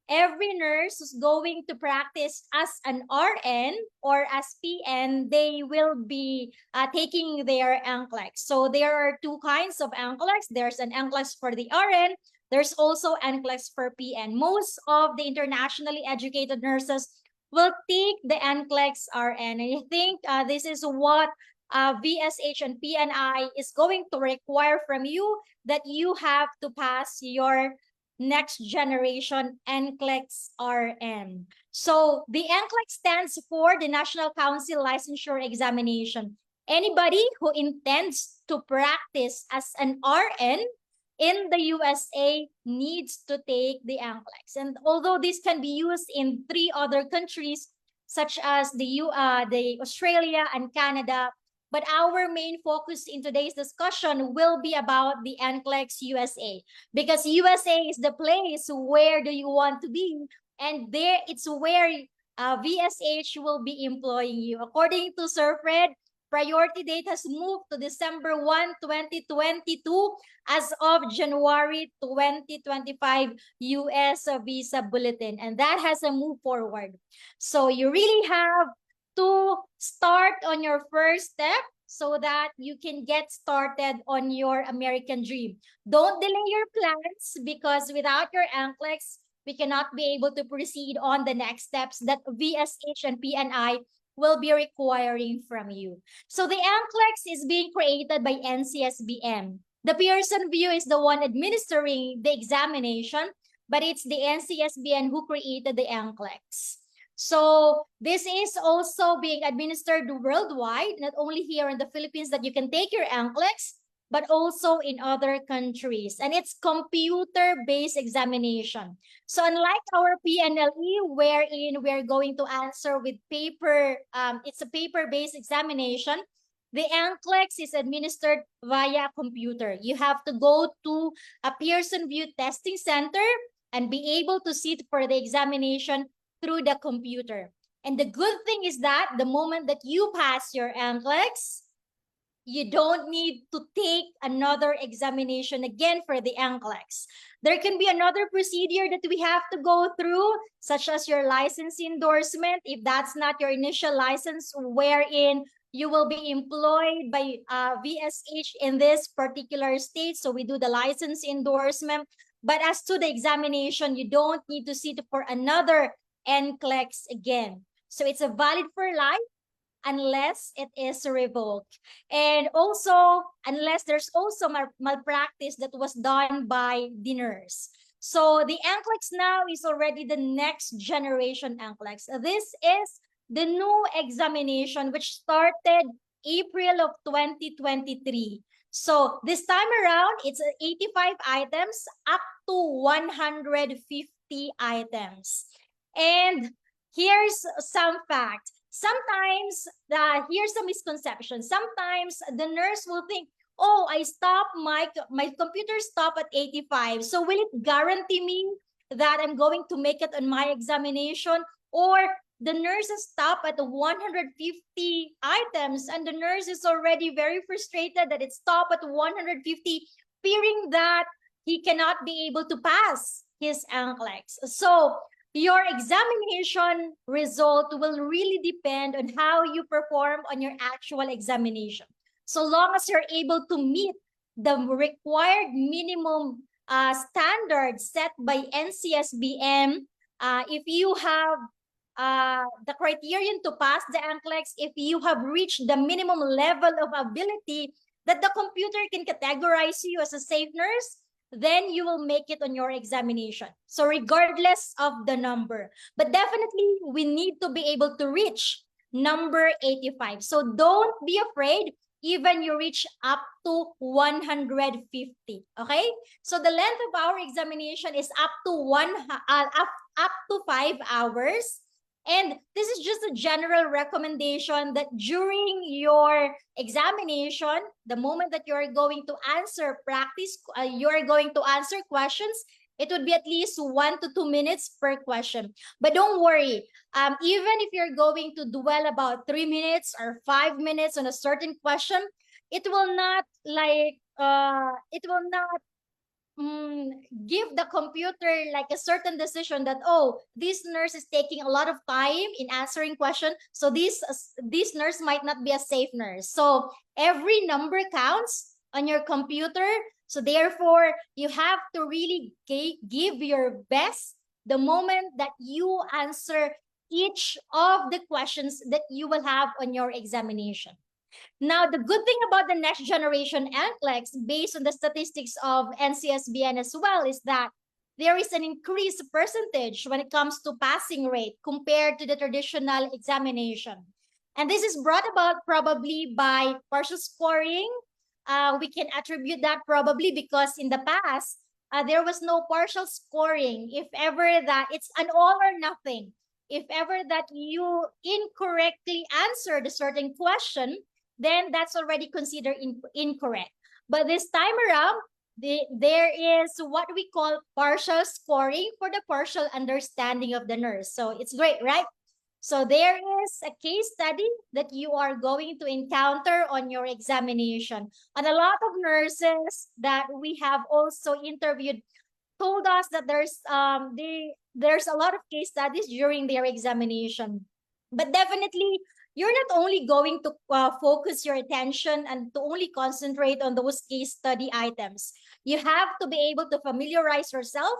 every nurse who's going to practice as an RN or as PN, they will be taking their NCLEX. So there are two kinds of NCLEX. There's an NCLEX for the RN. There's also NCLEX for PN. Most of the internationally educated nurses will take the NCLEX RN. And I think this is what VSH and PNI is going to require from you, that you have to pass your next generation NCLEX RN. So the NCLEX stands for the National Council Licensure Examination. Anybody who intends to practice as an RN in the USA needs to take the NCLEX. And although this can be used in 3 other countries, such as the Australia and Canada, but our main focus in today's discussion will be about the NCLEX USA, because USA is the place where do you want to be, and there it's where VSH will be employing you. According to Sir Fred, priority date has moved to December 1, 2022 as of January 2025 US visa bulletin, and that has a move forward. So you really have to start on your first step so that you can get started on your American dream. Don't delay your plans, because without your NCLEX, we cannot be able to proceed on the next steps that VSH and PNI will be requiring from you. So the NCLEX is being created by NCSBM. The Pearson VUE is the one administering the examination, but it's the NCSBM who created the NCLEX. So this is also being administered worldwide, not only here in the Philippines that you can take your NCLEX, but also in other countries. And it's computer-based examination. So unlike our PNLE, wherein we're going to answer with paper, it's a paper-based examination, the NCLEX is administered via computer. You have to go to a Pearson VUE testing center and be able to sit for the examination through the computer. And the good thing is that the moment that you pass your NCLEX, you don't need to take another examination again for the NCLEX. There can be another procedure that we have to go through, such as your license endorsement, if that's not your initial license, wherein you will be employed by VSH in this particular state. So we do the license endorsement. But as to the examination, you don't need to sit for another NCLEX again. So it's a valid for life unless it is revoked. And also, unless there's also malpractice that was done by the nurse. So the NCLEX now is already the next generation NCLEX. This is the new examination which started April of 2023. So this time around, it's 85 items up to 150 items. And here's some fact. Sometimes, here's a misconception. Sometimes the nurse will think, oh, I stopped, my computer stopped at 85. So will it guarantee me that I'm going to make it on my examination? Or the nurses stop at 150 items and the nurse is already very frustrated that it stopped at 150, fearing that he cannot be able to pass his NCLEX. So your examination result will really depend on how you perform on your actual examination. So long as you're able to meet the required minimum standards set by NCSBM, if you have the criterion to pass the NCLEX, if you have reached the minimum level of ability that the computer can categorize you as a safe nurse, then you will make it on your examination. So regardless of the number, but definitely we need to be able to reach number 85. So don't be afraid, even you reach up to 150. Okay? So the length of our examination is up to 5 hours. And this is just a general recommendation that during your examination, the moment that you're going to answer you're going to answer questions, it would be at least 1 to 2 minutes per question. But don't worry, even if you're going to dwell about 3 minutes or 5 minutes on a certain question, it will not give the computer like a certain decision that, oh, this nurse is taking a lot of time in answering question, so this nurse might not be a safe nurse. So every number counts on your computer. So therefore, you have to really give your best the moment that you answer each of the questions that you will have on your examination. Now, the good thing about the next generation NCLEX, based on the statistics of NCSBN as well, is that there is an increased percentage when it comes to passing rate compared to the traditional examination. And this is brought about probably by partial scoring. We can attribute that probably because in the past, there was no partial scoring. If ever that it's an all or nothing, if ever that you incorrectly answered a certain question, then that's already considered incorrect. But this time around, there is what we call partial scoring for the partial understanding of the nurse. So it's great, right? So there is a case study that you are going to encounter on your examination. And a lot of nurses that we have also interviewed told us that there's a lot of case studies during their examination. But definitely, you're not only going to focus your attention and to only concentrate on those case study items. You have to be able to familiarize yourself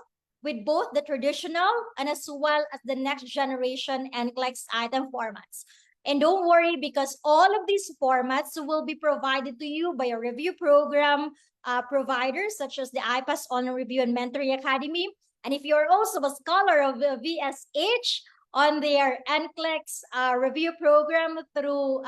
with both the traditional and as well as the next generation NCLEX item formats. And don't worry, because all of these formats will be provided to you by a review program providers such as the IPAS Online Review and Mentoring Academy. And if you're also a scholar of the VSH, on their NCLEX review program through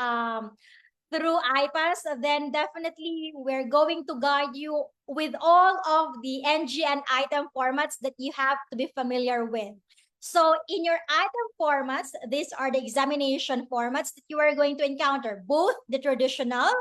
IPAS, then definitely we're going to guide you with all of the NGN item formats that you have to be familiar with. So in your item formats, these are the examination formats that you are going to encounter, both the traditional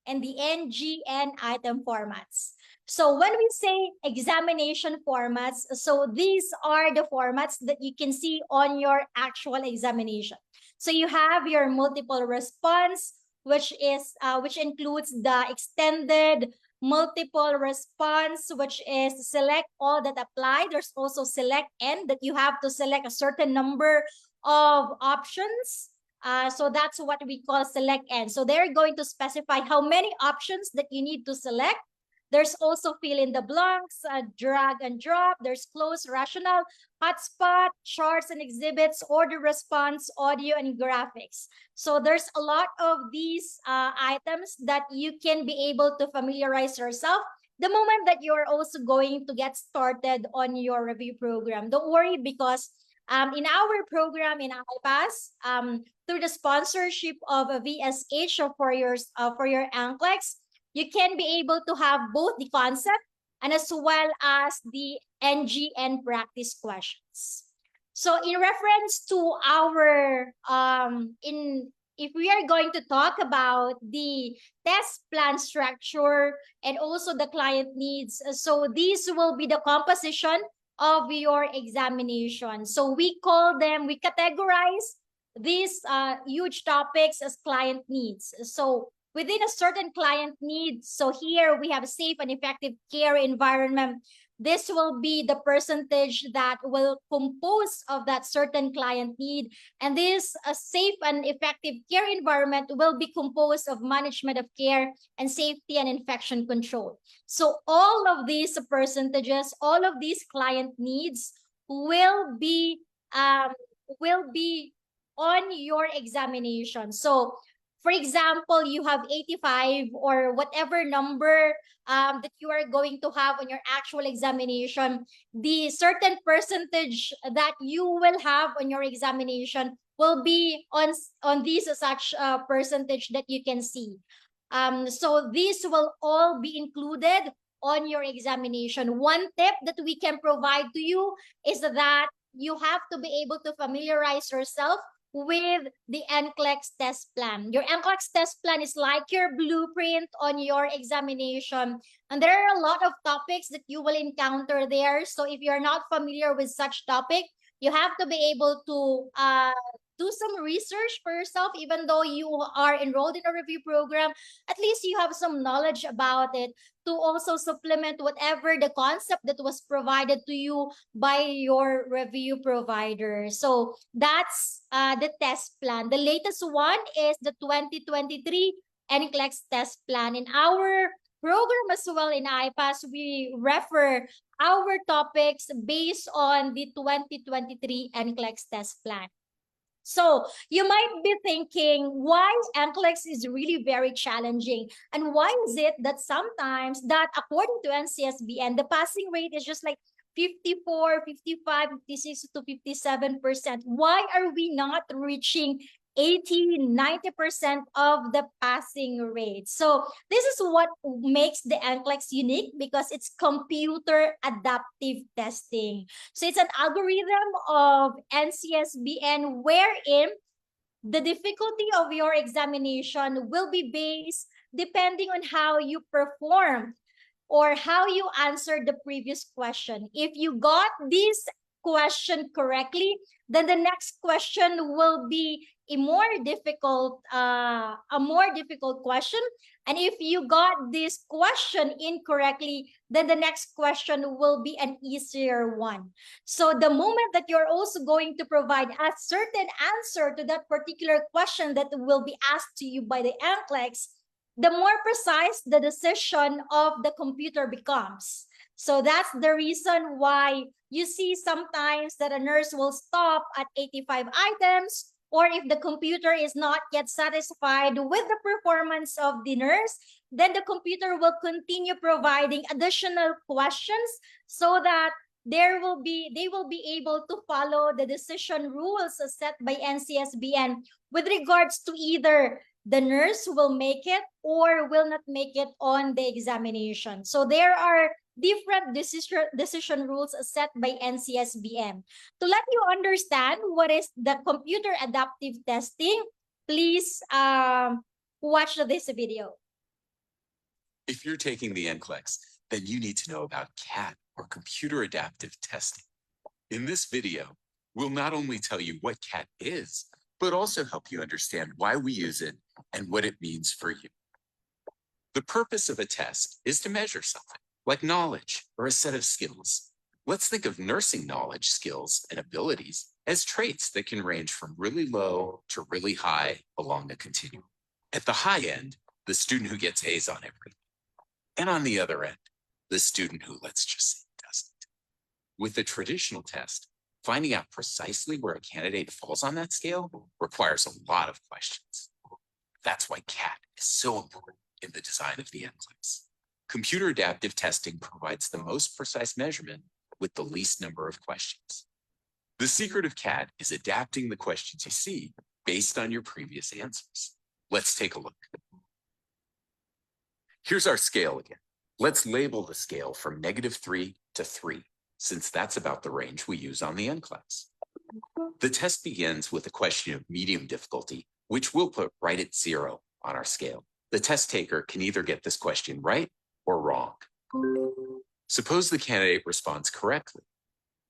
and the NGN item formats. So when we say examination formats, so these are the formats that you can see on your actual examination. So you have your multiple response, which includes the extended multiple response, which is select all that apply. There's also select N, that you have to select a certain number of options. So that's what we call select N. So they're going to specify how many options that you need to select. There's also fill in the blanks, drag and drop. There's close, rational, hotspot, charts and exhibits, order response, audio, and graphics. So there's a lot of these items that you can be able to familiarize yourself the moment that you're also going to get started on your review program. Don't worry, because in our program in IPAS, through the sponsorship of a VSH for your NCLEX, you can be able to have both the concept and as well as the NGN practice questions. So in reference to our, if we are going to talk about the test plan structure and also the client needs, so these will be the composition of your examination. So we categorize these huge topics as client needs. So within a certain client need, so here we have a safe and effective care environment. This will be the percentage that will compose of that certain client need. And this safe and effective care environment will be composed of management of care and safety and infection control. So all of these percentages, all of these client needs will be on your examination. So for example, you have 85 or whatever number that you are going to have on your actual examination, the certain percentage that you will have on your examination will be on these such percentage that you can see. So these will all be included on your examination. One tip that we can provide to you is that you have to be able to familiarize yourself with the NCLEX test plan. Your NCLEX test plan is like your blueprint on your examination. And there are a lot of topics that you will encounter there. So if you're not familiar with such topic, you have to be able to do some research for yourself. Even though you are enrolled in a review program, at least you have some knowledge about it to also supplement whatever the concept that was provided to you by your review provider. So that's the test plan. The latest one is the 2023 NCLEX test plan. In our program as well in IPAS, we refer our topics based on the 2023 NCLEX test plan. So you might be thinking, why NCLEX is really very challenging? And why is it that sometimes that according to NCSBN, the passing rate is just like 54, 55, 56 to 57%? Why are we not reaching 80, 90% of the passing rate? So this is what makes the NCLEX unique, because it's computer adaptive testing. So it's an algorithm of NCSBN wherein the difficulty of your examination will be based depending on how you perform or how you answered the previous question. If you got this question correctly, then the next question will be a more difficult question. And if you got this question incorrectly, then the next question will be an easier one. So the moment that you're also going to provide a certain answer to that particular question that will be asked to you by the NCLEX, the more precise the decision of the computer becomes. So that's the reason why you see sometimes that a nurse will stop at 85 items, or if the computer is not yet satisfied with the performance of the nurse, then the computer will continue providing additional questions so that they will be able to follow the decision rules set by NCSBN with regards to either the nurse will make it or will not make it on the examination. So there are different decision rules set by NCSBN. To let you understand what is the computer adaptive testing, please watch this video. If you're taking the NCLEX, then you need to know about CAT, or computer adaptive testing. In this video, we'll not only tell you what CAT is, but also help you understand why we use it and what it means for you. The purpose of a test is to measure something, like knowledge or a set of skills. Let's think of nursing knowledge, skills, and abilities as traits that can range from really low to really high along the continuum. At the high end, the student who gets A's on everything. And on the other end, the student who, let's just say, doesn't. With a traditional test, finding out precisely where a candidate falls on that scale requires a lot of questions. That's why CAT is so important in the design of the NCLEX. Computer adaptive testing provides the most precise measurement with the least number of questions. The secret of CAT is adapting the questions you see based on your previous answers. Let's take a look. Here's our scale again. Let's label the scale from -3 to 3, since that's about the range we use on the NCLEX. The test begins with a question of medium difficulty, which we'll put right at 0 on our scale. The test taker can either get this question right or wrong. Suppose the candidate responds correctly.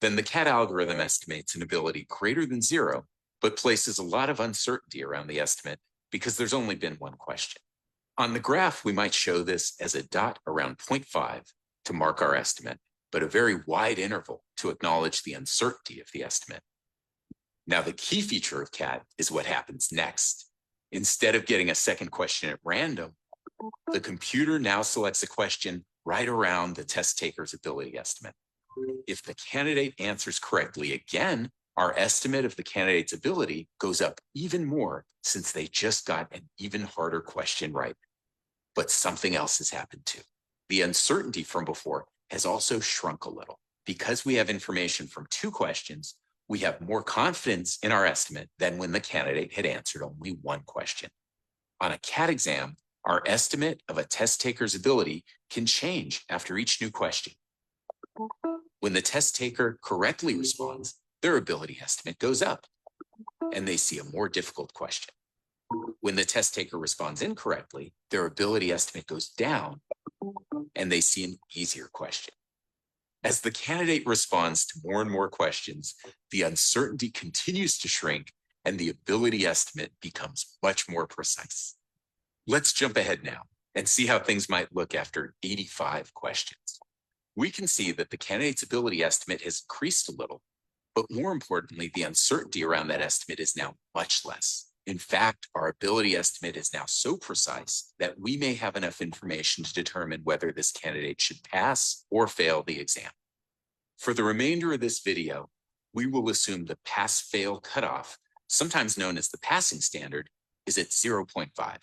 Then the CAT algorithm estimates an ability greater than 0, but places a lot of uncertainty around the estimate because there's only been one question. On the graph, we might show this as a dot around 0.5 to mark our estimate, but a very wide interval to acknowledge the uncertainty of the estimate. Now, the key feature of CAT is what happens next. Instead of getting a second question at random, the computer now selects a question right around the test taker's ability estimate. If the candidate answers correctly again, our estimate of the candidate's ability goes up even more since they just got an even harder question right. But something else has happened too. The uncertainty from before has also shrunk a little. Because we have information from 2 questions, we have more confidence in our estimate than when the candidate had answered only 1 question. On a CAT exam, our estimate of a test taker's ability can change after each new question. When the test taker correctly responds, their ability estimate goes up, and they see a more difficult question. When the test taker responds incorrectly, their ability estimate goes down, and they see an easier question. As the candidate responds to more and more questions, the uncertainty continues to shrink, and the ability estimate becomes much more precise. Let's jump ahead now and see how things might look after 85 questions. We can see that the candidate's ability estimate has increased a little, but more importantly, the uncertainty around that estimate is now much less. In fact, our ability estimate is now so precise that we may have enough information to determine whether this candidate should pass or fail the exam. For the remainder of this video, we will assume the pass-fail cutoff, sometimes known as the passing standard, is at 0.5.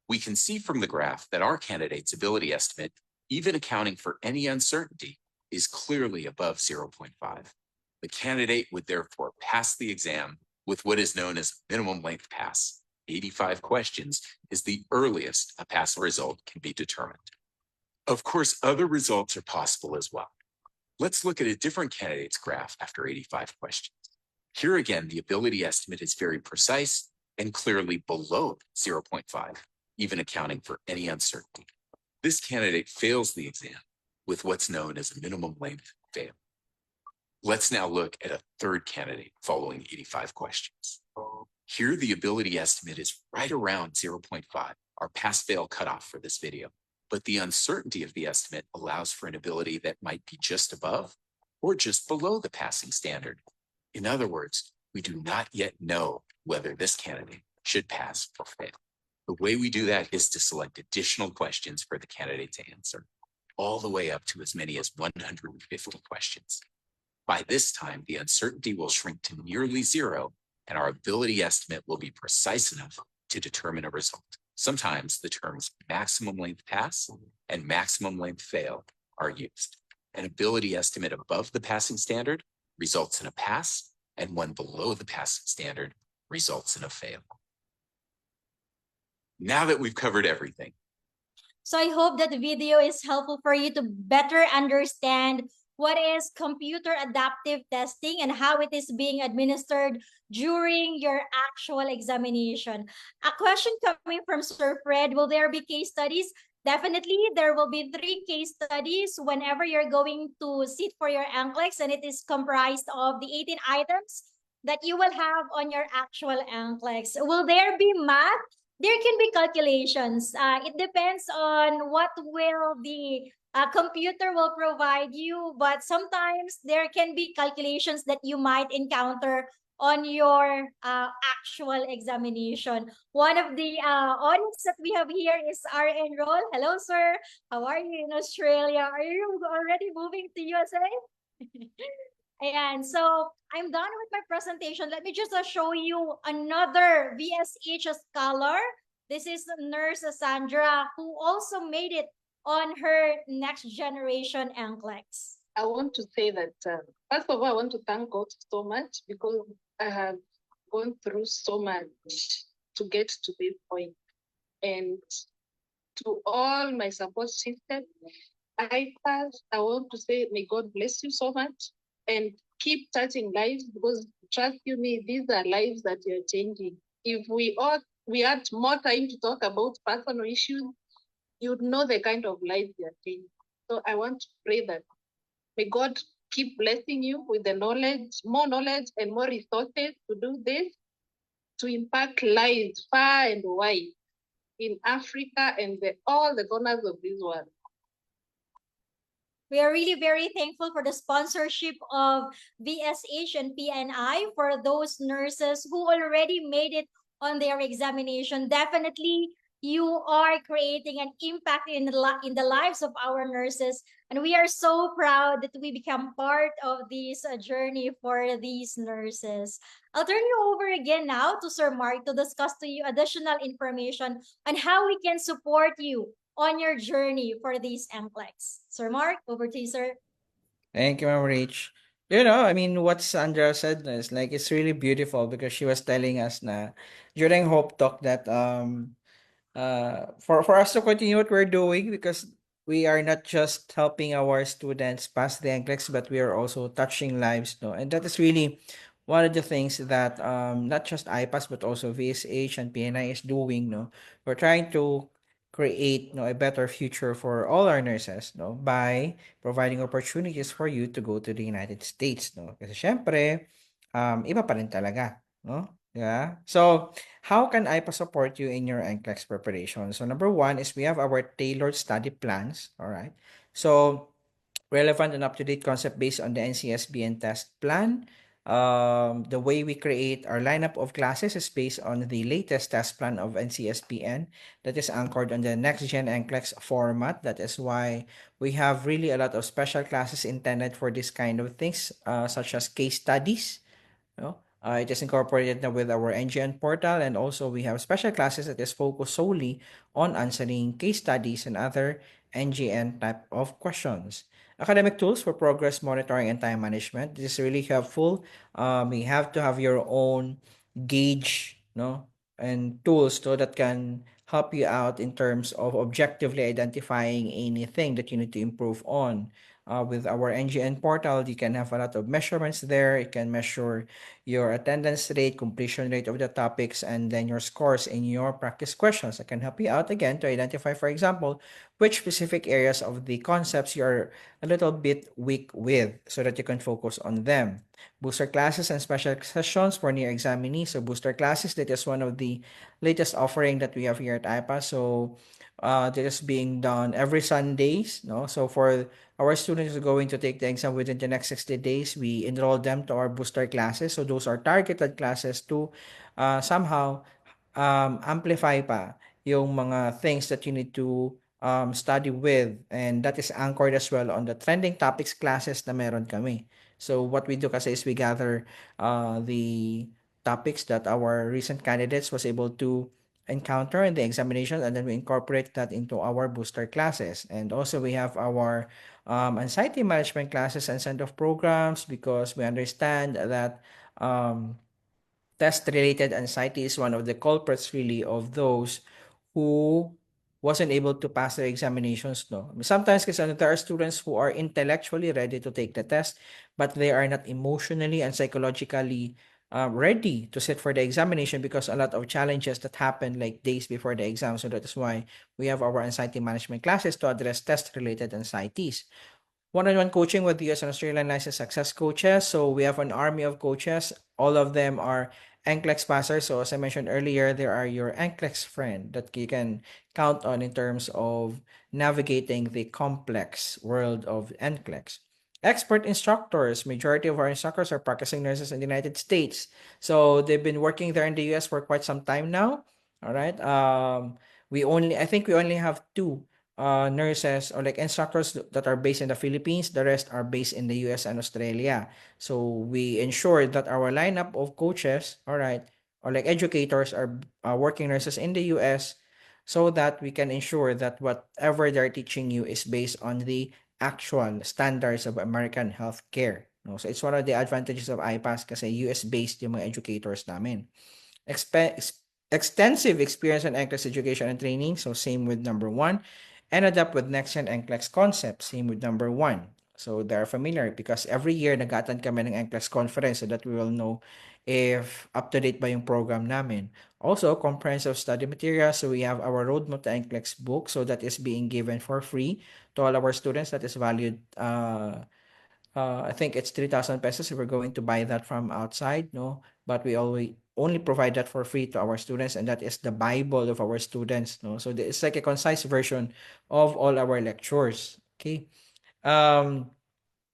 We can see from the graph that our candidate's ability estimate, even accounting for any uncertainty, is clearly above 0.5. The candidate would therefore pass the exam with what is known as minimum length pass. 85 questions is the earliest a pass result can be determined. Of course, other results are possible as well. Let's look at a different candidate's graph after 85 questions. Here again, the ability estimate is very precise and clearly below 0.5, even accounting for any uncertainty. This candidate fails the exam with what's known as a minimum length fail. Let's now look at a third candidate following 85 questions. Here, the ability estimate is right around 0.5, our pass-fail cutoff for this video. But the uncertainty of the estimate allows for an ability that might be just above or just below the passing standard. In other words, we do not yet know whether this candidate should pass or fail. The way we do that is to select additional questions for the candidate to answer, all the way up to as many as 150 questions. By this time, the uncertainty will shrink to nearly zero, and our ability estimate will be precise enough to determine a result. Sometimes the terms maximum length pass and maximum length fail are used. An ability estimate above the passing standard results in a pass, and one below the passing standard results in a fail. Now that we've covered everything. So I hope that the video is helpful for you to better understand what is computer adaptive testing and how it is being administered during your actual examination. A question coming from Sir Fred, will there be case studies? Definitely, there will be 3 case studies whenever you're going to sit for your NCLEX, and it is comprised of the 18 items that you will have on your actual NCLEX. Will there be math? There can be calculations. It depends on what will the computer will provide you, but sometimes there can be calculations that you might encounter on your actual examination. One of the audience that we have here is RN Roll. Hello, sir. How are you in Australia? Are you already moving to USA? And so I'm done with my presentation. Let me just show you another VSH scholar. This is Nurse Sandra, who also made it on her next generation NCLEX. I want to say that, first of all, I want to thank God so much because I have gone through so much to get to this point. And to all my support system, I want to say, may God bless you so much and keep touching lives, because trust you me, these are lives that you're changing. If we had more time to talk about personal issues, you'd know the kind of lives you're changing. So I want to pray that may God keep blessing you with the knowledge, more knowledge and more resources to do this, to impact lives far and wide in Africa and all the corners of this world. We are really very thankful for the sponsorship of VSH and PNI for those nurses who already made it on their examination. Definitely, you are creating an impact in the lives of our nurses. And we are so proud that we become part of this journey for these nurses. I'll turn you over again now to Sir Mark to discuss to you additional information on how we can support you on your journey for these NCLEX. Sir Mark, over to you, sir. Thank you, Ma'am Rich. You know, I mean, what Sandra said is like, it's really beautiful because she was telling us na during Hope Talk that for us to continue what we're doing, because we are not just helping our students pass the NCLEX, but we are also touching lives, no? And that is really one of the things that not just IPAS but also VSH and PNI is doing, no? We're trying to create, no, a better future for all our nurses, no, by providing opportunities for you to go to the United States, no? Kasi syempre, iba pa rin talaga, no? Yeah. So, how can IPA support you in your NCLEX preparation? So, number 1 is we have our tailored study plans, all right? So, relevant and up-to-date concept based on the NCSBN test plan. The way we create our lineup of classes is based on the latest test plan of NCSBN that is anchored on the next-gen NCLEX format. That is why we have really a lot of special classes intended for this kind of things, such as case studies. You know? It is incorporated now with our NGN portal, and also we have special classes that is focused solely on answering case studies and other NGN type of questions. Academic tools for progress monitoring and time management. This is really helpful. You have to have your own gauge, no, and tools so that can help you out in terms of objectively identifying anything that you need to improve on. With our NGN portal, you can have a lot of measurements there. It can measure your attendance rate, completion rate of the topics, and then your scores in your practice questions. I can help you out again to identify, for example, which specific areas of the concepts you're a little bit weak with so that you can focus on them. Booster classes and special sessions for near examinees. So booster classes, that is one of the latest offering that we have here at IPA. So this is being done every Sundays. No? So for our students who are going to take the exam within the next 60 days, we enroll them to our booster classes. So those are targeted classes to somehow amplify pa yung mga things that you need to study with. And that is anchored as well on the trending topics classes na meron kami. So what we do kasi is we gather the topics that our recent candidates was able to encounter in the examination, and then we incorporate that into our booster classes. And also we have our anxiety management classes and send-off programs, because we understand that test-related anxiety is one of the culprits really of those who wasn't able to pass their examinations, no? Sometimes kasi there are students who are intellectually ready to take the test, but they are not emotionally and psychologically ready to sit for the examination because a lot of challenges that happen like days before the exam. So that is why we have our anxiety management classes to address test-related anxieties. One-on-one coaching with US and Australian licensed success coaches. So we have an army of coaches. All of them are NCLEX passers. So as I mentioned earlier, there are your NCLEX friend that you can count on in terms of navigating the complex world of NCLEX. Expert instructors. Majority of our instructors are practicing nurses in the United States. So they've been working there in the US for quite some time now. All right. I think we only have two nurses or like instructors that are based in the Philippines. The rest are based in the US and Australia. So we ensure that our lineup of coaches, all right, or like educators are working nurses in the US, so that we can ensure that whatever they're teaching you is based on the actual standards of American healthcare. No? So it's one of the advantages of IPAS kasi US-based yung mga educators namin. Extensive experience in NCLEX education and training. So same with number 1. And adapt with next-gen NCLEX concepts. Same with number 1. So they're familiar because every year nag-attend kami ng NCLEX conference so that we will know if up-to-date ba yung program namin. Also, comprehensive study material. So we have our Roadmap to NCLEX book. So that is being given for free to all our students. That is valued, I think it's 3,000 pesos if we're going to buy that from outside, no? But we only provide that for free to our students, and that is the Bible of our students, no? So it's like a concise version of all our lectures, okay?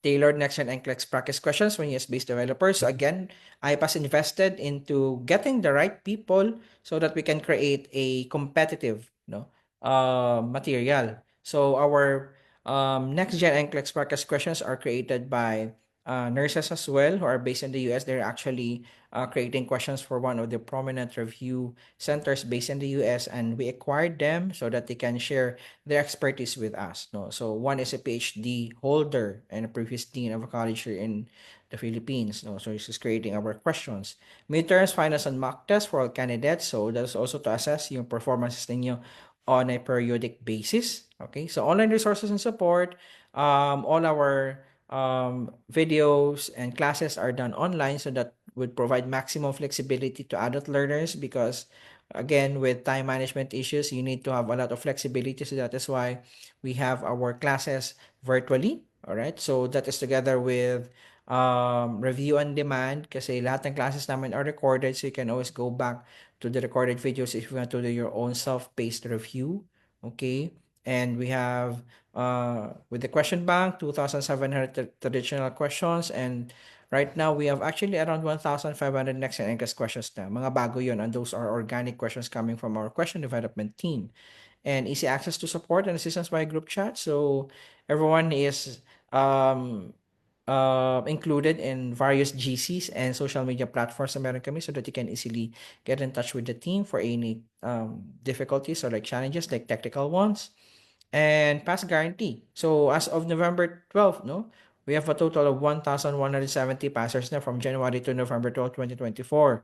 Tailored next-gen NCLEX practice questions for US-based developers. So again, IPAS invested into getting the right people so that we can create a competitive, material. So our next-gen NCLEX practice questions are created by nurses as well who are based in the US. They're actually creating questions for one of the prominent review centers based in the US, and we acquired them so that they can share their expertise with us. No? So one is a PhD holder and a previous dean of a college here in the Philippines. No? So this is creating our questions. Midterms, finals, and mock tests for all candidates. So that's also to assess yung performances ninyo on a periodic basis. Okay, so online resources and support. All our videos and classes are done online, so that would provide maximum flexibility to adult learners, because again, with time management issues, you need to have a lot of flexibility. So that is why we have our classes virtually. All right, so that is together with review on demand, kasi lahat ng classes namin are recorded, so you can always go back to the recorded videos if you want to do your own self-paced review. Okay, and we have with the question bank 2,700 traditional questions, and right now we have actually around 1,500 next and NCLEX questions na. Mga bago yun, and those are organic questions coming from our question development team. And easy access to support and assistance by group chat. So everyone is included in various GCs and social media platforms na meron kami, so that you can easily get in touch with the team for any difficulties or like challenges, like technical ones. And pass guarantee. So as of November 12th, no, we have a total of 1,170 passers na from January to November 12, 2024.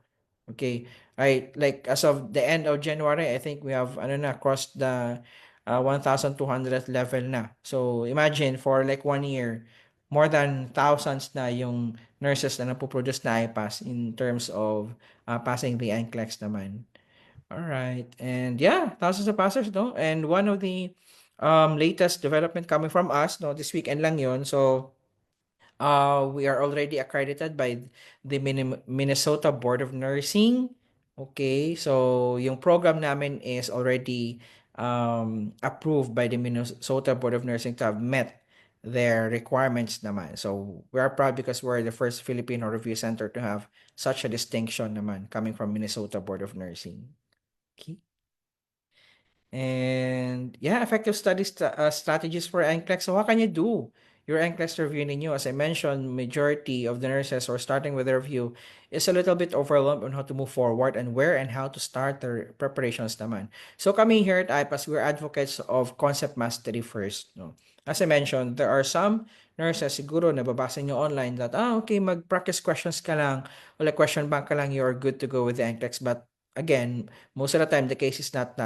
Okay. right? Like as of the end of January, I think we have ano na crossed the 1,200th level na. So imagine for like 1 year, more than thousands na yung nurses na napoproduce na IPAS in terms of passing the NCLEX naman. All right. And yeah, thousands of passers, no? And one of the latest development coming from us, no, this weekend lang yon. So we are already accredited by the Minnesota Board of Nursing. Okay, so yung program namin is already approved by the Minnesota Board of Nursing to have met their requirements naman. So we are proud because we're the first Filipino review center to have such a distinction naman coming from Minnesota Board of Nursing. Okay. And yeah, effective strategies for NCLEX. So what can you do? Your NCLEX review ninyo, as I mentioned, majority of the nurses or starting with the review is a little bit overwhelmed on how to move forward and where and how to start their preparations naman. So coming here at IPAS, we're advocates of concept mastery first. No? As I mentioned, there are some nurses siguro nababasa nyo online that, okay, mag-practice questions ka lang o like question bank ka lang, you're good to go with the NCLEX. But again, most of the time the case is not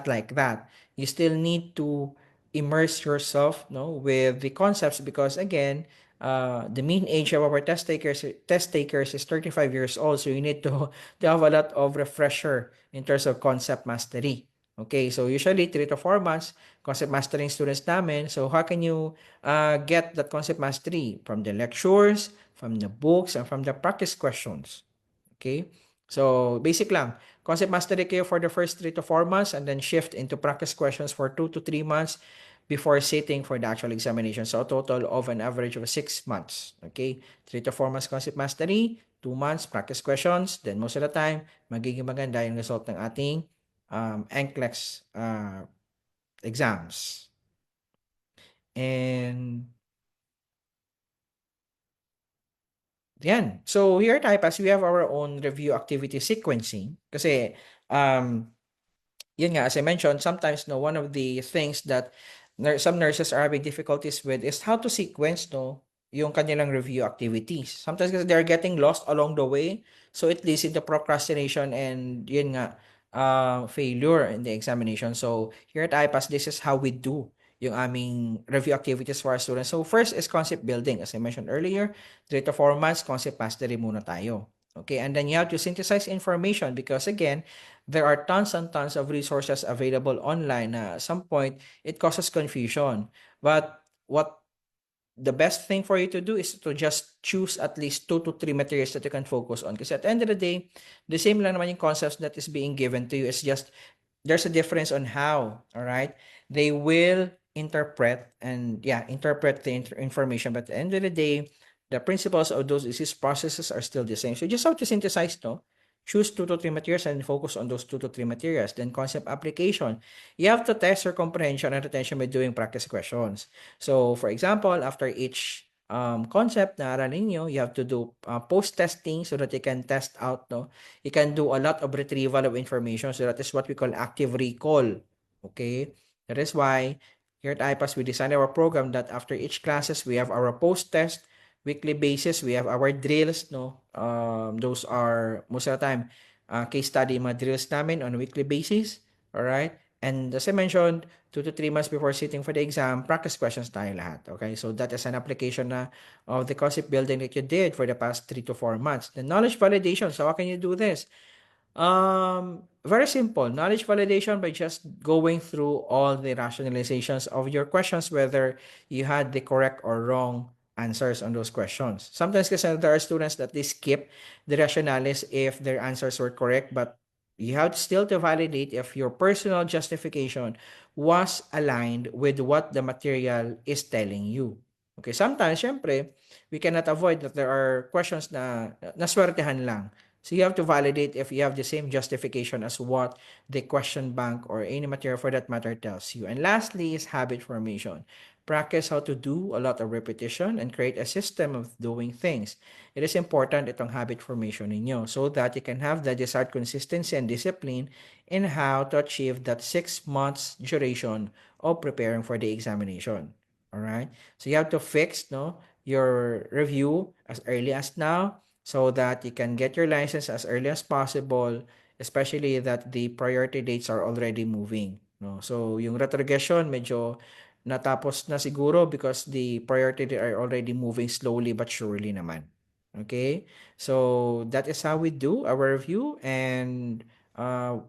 like that. You still need to immerse yourself, no, with the concepts because again, the mean age of our test takers is 35 years old, so you need to have a lot of refresher in terms of concept mastery. Okay, so usually 3 to 4 months concept mastering students namin. So how can you get that concept mastery? From the lectures, from the books, and from the practice questions. Okay? So, basic lang. Concept mastery kayo for the first 3 to 4 months and then shift into practice questions for 2 to 3 months before sitting for the actual examination. So, a total of an average of 6 months. Okay? 3 to 4 months concept mastery, 2 months practice questions, then most of the time, magiging maganda yung result ng ating NCLEX exams. And yan. So here at IPAS, we have our own review activity sequencing. Kasi, yun nga, as I mentioned, sometimes, no, one of the things that some nurses are having difficulties with is how to sequence, no, yung kanilang review activities. Sometimes kasi they're getting lost along the way. So it leads into procrastination and yun nga, failure in the examination. So here at IPAS, this is how we do yung aming review activities for our students. So first is concept building. As I mentioned earlier, 3 to 4 months, concept mastery muna tayo. Okay, and then you have to synthesize information because again, there are tons and tons of resources available online. At some point, it causes confusion. But what the best thing for you to do is to just choose at least 2 to 3 materials that you can focus on. Because at the end of the day, the same lang naman yung concepts that is being given to you. It's just, there's a difference on how, all right? They will interpret the information. But at the end of the day, the principles of those disease processes are still the same. So you just have to synthesize, no? Choose 2 to 3 materials and focus on those 2 to 3 materials. Then concept application. You have to test your comprehension and retention by doing practice questions. So for example, after each concept na aralin nyo, you have to do post-testing so that you can test out, no? You can do a lot of retrieval of information. So that is what we call active recall. Okay? That is why here at IPAS, we designed our program that after each classes, we have our post-test, weekly basis, we have our drills, no? Those are, most of the time, case study mga drills namin on a weekly basis, all right? And as I mentioned, 2 to 3 months before sitting for the exam, practice questions tayo lahat, okay? So that is an application na of the concept building that you did for the past 3 to 4 months. The knowledge validation, so how can you do this? Very simple. Knowledge validation by just going through all the rationalizations of your questions, whether you had the correct or wrong answers on those questions. Sometimes kasi there are students that they skip the rationales if their answers were correct, but you have still to validate if your personal justification was aligned with what the material is telling you. Okay, sometimes, syempre, we cannot avoid that there are questions na naswertehan lang. So you have to validate if you have the same justification as what the question bank or any material for that matter tells you. And lastly is habit formation. Practice how to do a lot of repetition and create a system of doing things. It is important itong habit formation ninyo so that you can have the desired consistency and discipline in how to achieve that 6 months duration of preparing for the examination. All right? So you have to fix, no, your review as early as now so that you can get your license as early as possible, especially that the priority dates are already moving, no? So yung retrogression medyo natapos na siguro because the priority date are already moving slowly but surely naman. Okay? So that is how we do our review, and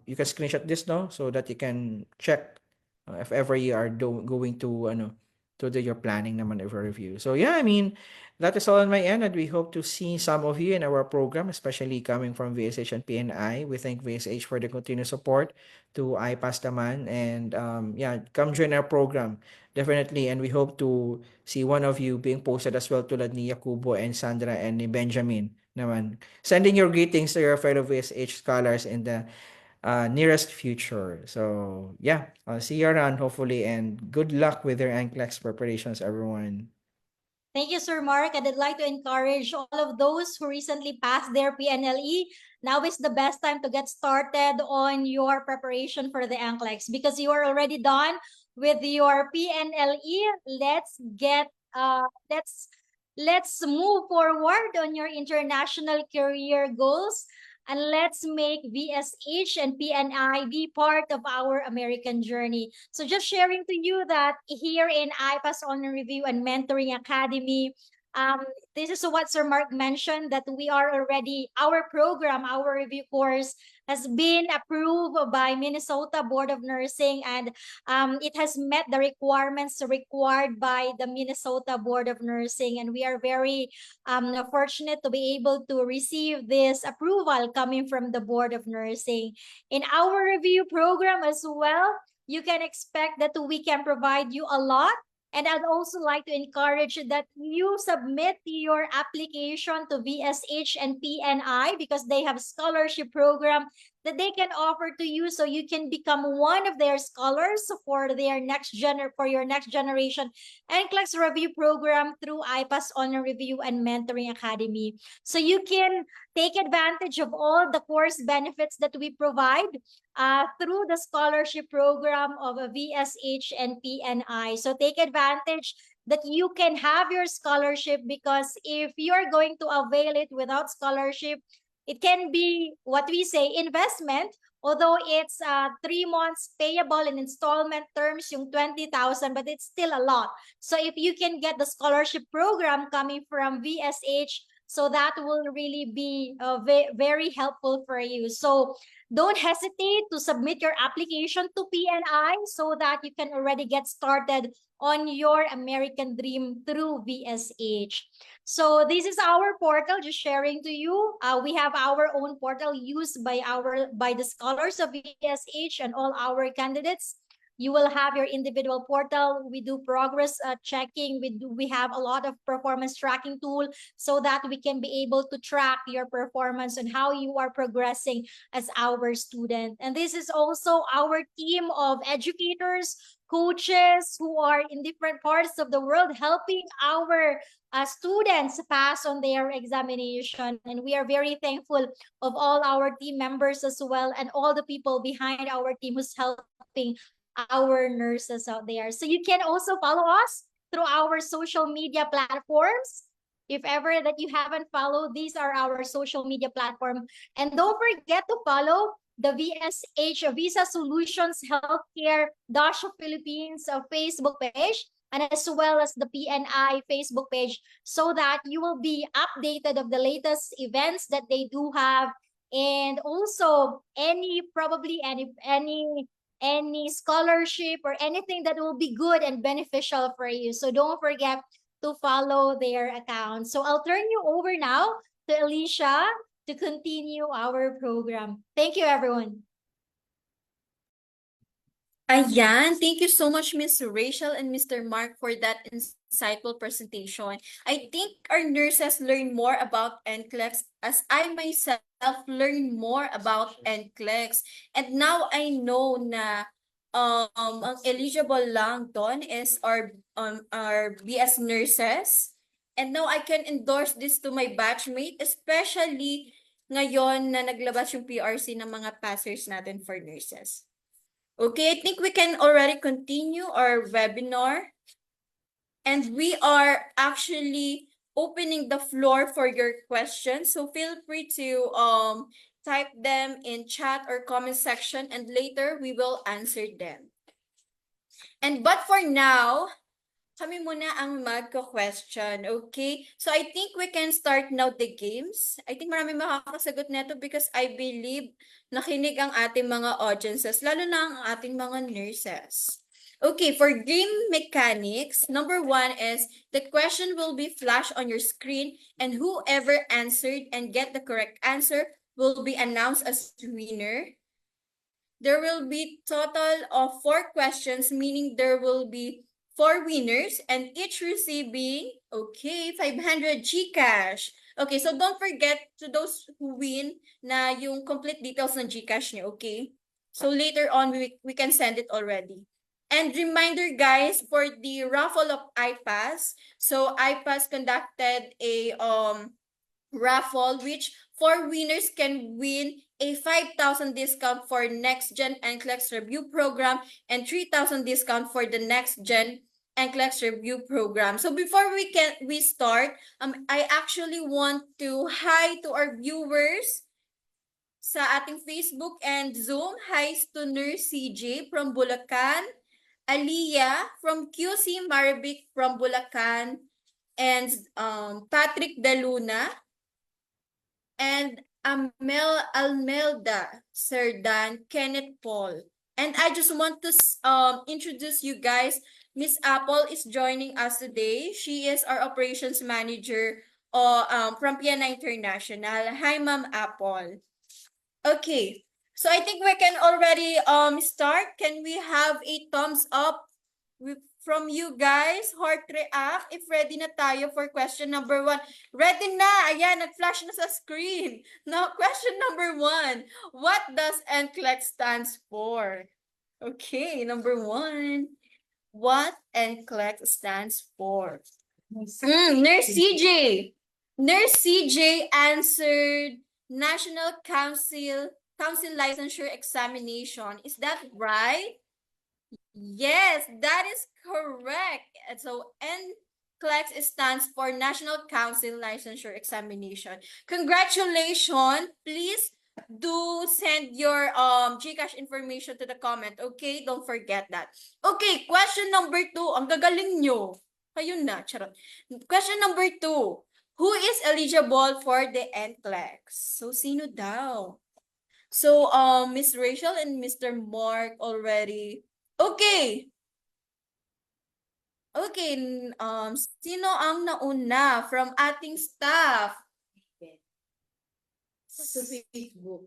you can screenshot this, no, so that you can check if ever you are going to to do your planning naman of a review. So yeah, I mean, that is all on my end, and we hope to see some of you in our program, especially coming from VSH and PNI. We thank VSH for the continued support to IPAS naman, and yeah, come join our program definitely, and we hope to see one of you being posted as well, tulad ni Jacobo and Sandra and ni Benjamin naman. Sending your greetings to your fellow VSH scholars in the nearest future. So yeah, I'll see you around hopefully, and good luck with your NCLEX preparations, everyone. Thank you, Sir Mark. And I'd like to encourage all of those who recently passed their PNLE. Now is the best time to get started on your preparation for the NCLEX because you are already done with your PNLE. Let's move forward on your international career goals, and let's make VSH and PNI be part of our American journey. So just sharing to you that here in IPAS Online Review and Mentoring Academy, this is what Sir Mark mentioned, that we are already, our program, our review course has been approved by Minnesota Board of Nursing, and it has met the requirements required by the Minnesota Board of Nursing, and we are very fortunate to be able to receive this approval coming from the Board of Nursing. In our review program as well, you can expect that we can provide you a lot. And I'd also like to encourage that you submit your application to VSH and PNI because they have scholarship program that they can offer to you, so you can become one of their scholars for your next generation NCLEX review program through IPAS Honor Review and Mentoring Academy. So you can take advantage of all the course benefits that we provide through the scholarship program of a VSH and PNI. So take advantage that you can have your scholarship, because if you're going to avail it without scholarship, it can be what we say investment, although it's 3 months payable in installment terms, yung 20,000, but it's still a lot. So if you can get the scholarship program coming from VSH, so that will really be very helpful for you. So don't hesitate to submit your application to PNI so that you can already get started on your American dream through VSH. So this is our portal, just sharing to you. We have our own portal used by the scholars of VSH and all our candidates. You will have your individual portal. We do progress checking. We have a lot of performance tracking tool so that we can be able to track your performance and how you are progressing as our student. And this is also our team of educators, coaches who are in different parts of the world helping our students pass on their examination. And we are very thankful of all our team members as well, and all the people behind our team who's helping our nurses out there. So you can also follow us through our social media platforms. If ever that you haven't followed, these are our social media platform. And don't forget to follow the VSH Visa Solutions Healthcare Philippines Facebook page, and as well as the PNI Facebook page, so that you will be updated of the latest events that they do have, and also any scholarship or anything that will be good and beneficial for you. So don't forget to follow their account. So I'll turn you over now to Alicia to continue our program. Thank you, everyone. Ayan, thank you so much, Miss Rachel and Mr. Mark, for that insightful presentation. I think our nurses learn more about NCLEX as I myself learn more about NCLEX. And now I know na ang eligible lang doon is our BS nurses. And now I can endorse this to my batchmate, especially ngayon na naglabas yung PRC ng mga passers natin for nurses. Okay, I think we can already continue our webinar. And we are actually opening the floor for your questions. So feel free to type them in chat or comment section, and later we will answer them. But for now, kami muna ang magko-question, okay? So I think we can start now the games. I think marami makakasagot neto because I believe nakinig ang ating mga audiences, lalo na ang ating mga nurses. Okay, for game mechanics, number 1 is the question will be flashed on your screen, and whoever answered and get the correct answer will be announced as winner. There will be total of 4 questions, meaning there will be 4 winners, and each receiving, okay, 500 GCash. Okay, so don't forget to those who win na yung complete details ng GCash niyo, okay? So later on, we can send it already. And reminder, guys, for the raffle of iPass, so iPass conducted a raffle which 4 winners can win a 5,000 discount for Next Gen NCLEX Review Program and 3,000 discount for the Next Gen NCLEX Review Program. So before we start, I actually want to hi to our viewers sa ating Facebook and Zoom. Hi to Nurse CJ from Bulacan, Aliyah from QC Maribic from Bulacan, and Patrick Daluna, and Almelda, Sir Dan, Kenneth Paul. And I just want to introduce you guys. Miss Apple is joining us today. She is our operations manager from Piana International. Hi, Ma'am Apple. Okay, so I think we can already start. Can we have a thumbs up from you guys? Heart react if ready na tayo for question number 1. Ready na! Ayan, nag-flash na sa screen. Now, question number 1. What does NCLEX stands for? Okay, number 1. What NCLEX stands for? Nurse CJ. Nurse CJ answered National Council Licensure Examination. Is that right? Yes, that is correct. And so NCLEX stands for National Council Licensure Examination. Congratulations. Please do send your GCash information to the comment. Okay, don't forget that. Okay, question number 2. Ang gagaling nyo. Kayo na, charot. Question number 2. Who is eligible for the NCLEX? So, sino daw? So, Miss Rachel and Mr. Mark already. Okay. Okay, sino ang nauna from ating staff? Sa Facebook.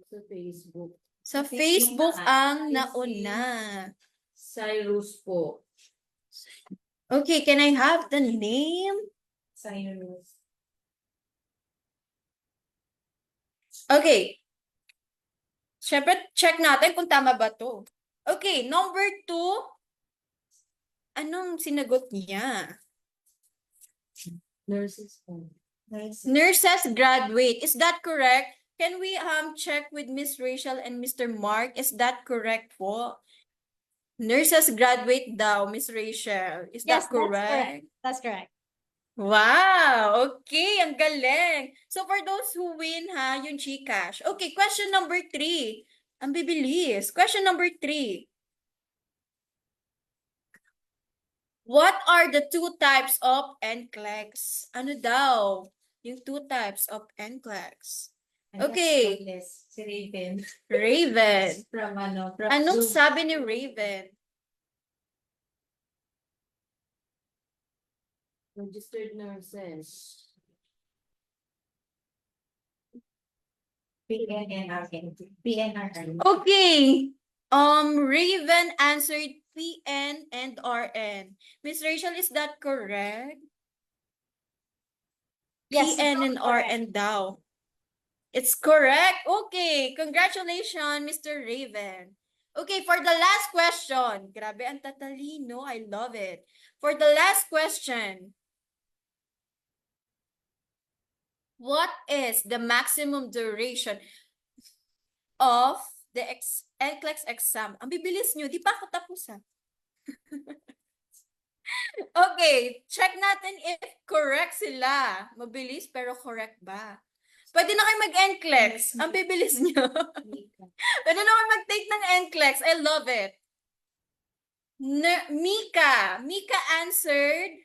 Sa Facebook ang nauna. Cyrus po. Okay, can I have the name? Cyrus. Okay. Siyempre, check natin kung tama ba to. Okay, number 2. Anong sinagot niya? Nurses. Nurses graduate. Is that correct? Can we check with Miss Rachel and Mr. Mark? Is that correct po? Nurses graduate daw, Miss Rachel. Is that correct? That's correct. Wow! Okay, ang galing. So for those who win yung GCash. Okay, question number 3. Ang bibilis. Question number 3. What are the 2 types of NCLEX? Ano daw? Yung 2 types of NCLEX. Okay. Si Raven. Raven. From Anong Zoom. sabi ni Raven? Registered nurses. PNRN. Okay. Raven answered PN and RN. Miss Rachel, is that correct? Yes, PN and RN daw. It's correct. Okay. Congratulations, Mr. Raven. Okay, for the last question. Grabe, ang tatalino. I love it. For the last question. What is the maximum duration of the NCLEX exam? Ang bibilis nyo. Di pa ako tapos Okay, check natin if correct sila. Mabilis pero correct ba? Pwede na kayo mag-NCLEX. Ang bibilis nyo. Pwede na kayo mag-take ng NCLEX. I love it. Mika. Mika answered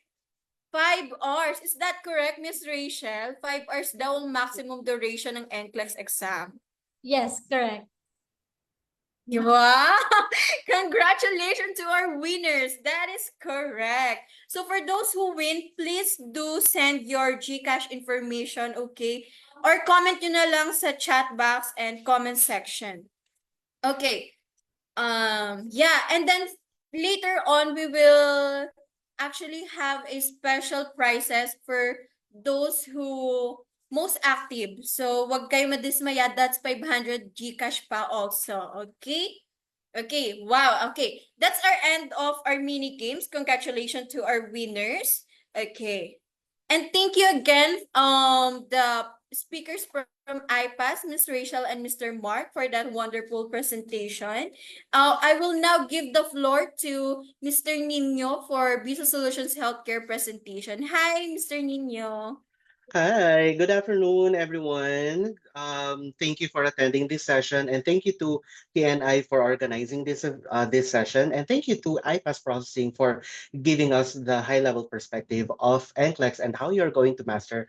5 hours. Is that correct, Miss Rachel? 5 hours daw ang maximum duration ng NCLEX exam. Yes, correct. Wow! Congratulations to our winners. That is correct. So for those who win, please do send your GCash information, okay? Or comment nyo na lang sa chat box and comment section. Okay. Yeah, and then later on, we will actually have a special prizes for those who most active. So, wag kayo madismaya. That's 500 GCash pa also. Okay? Okay. Wow. Okay. That's our end of our mini games. Congratulations to our winners. Okay. And thank you again, the speakers from IPAS, Ms. Rachel and Mr. Mark, for that wonderful presentation. I will now give the floor to Mr. Nino for Visa Solutions Healthcare presentation. Hi, Mr. Nino. Hi, good afternoon, everyone. Thank you for attending this session, and thank you to PNI for organizing this session, and thank you to IPAS Processing for giving us the high-level perspective of NCLEX and how you're going to master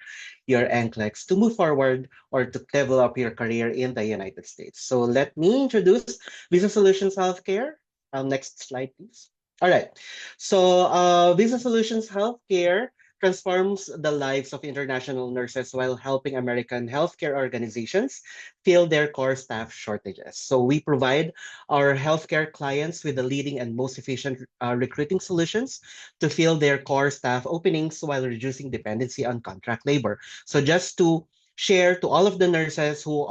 your NCLEX to move forward or to develop your career in the United States. So let me introduce Visa Solutions Healthcare. Next slide, please. All right. So Visa Solutions Healthcare transforms the lives of international nurses while helping American healthcare organizations fill their core staff shortages. So we provide our healthcare clients with the leading and most efficient recruiting solutions to fill their core staff openings while reducing dependency on contract labor. So just to share to all of the nurses who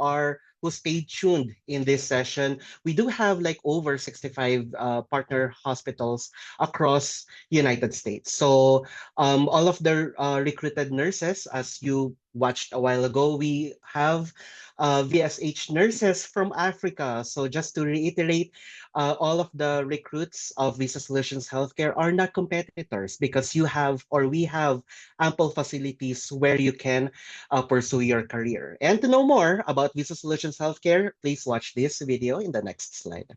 stayed tuned in this session, we do have like over 65 partner hospitals across United States. So all of the recruited nurses, as you watched a while ago, we have VSH nurses from Africa. So just to reiterate, all of the recruits of Visa Solutions Healthcare are not competitors because you have or we have ample facilities where you can pursue your career. And to know more about Visa Solutions Healthcare, please watch this video in the next slide.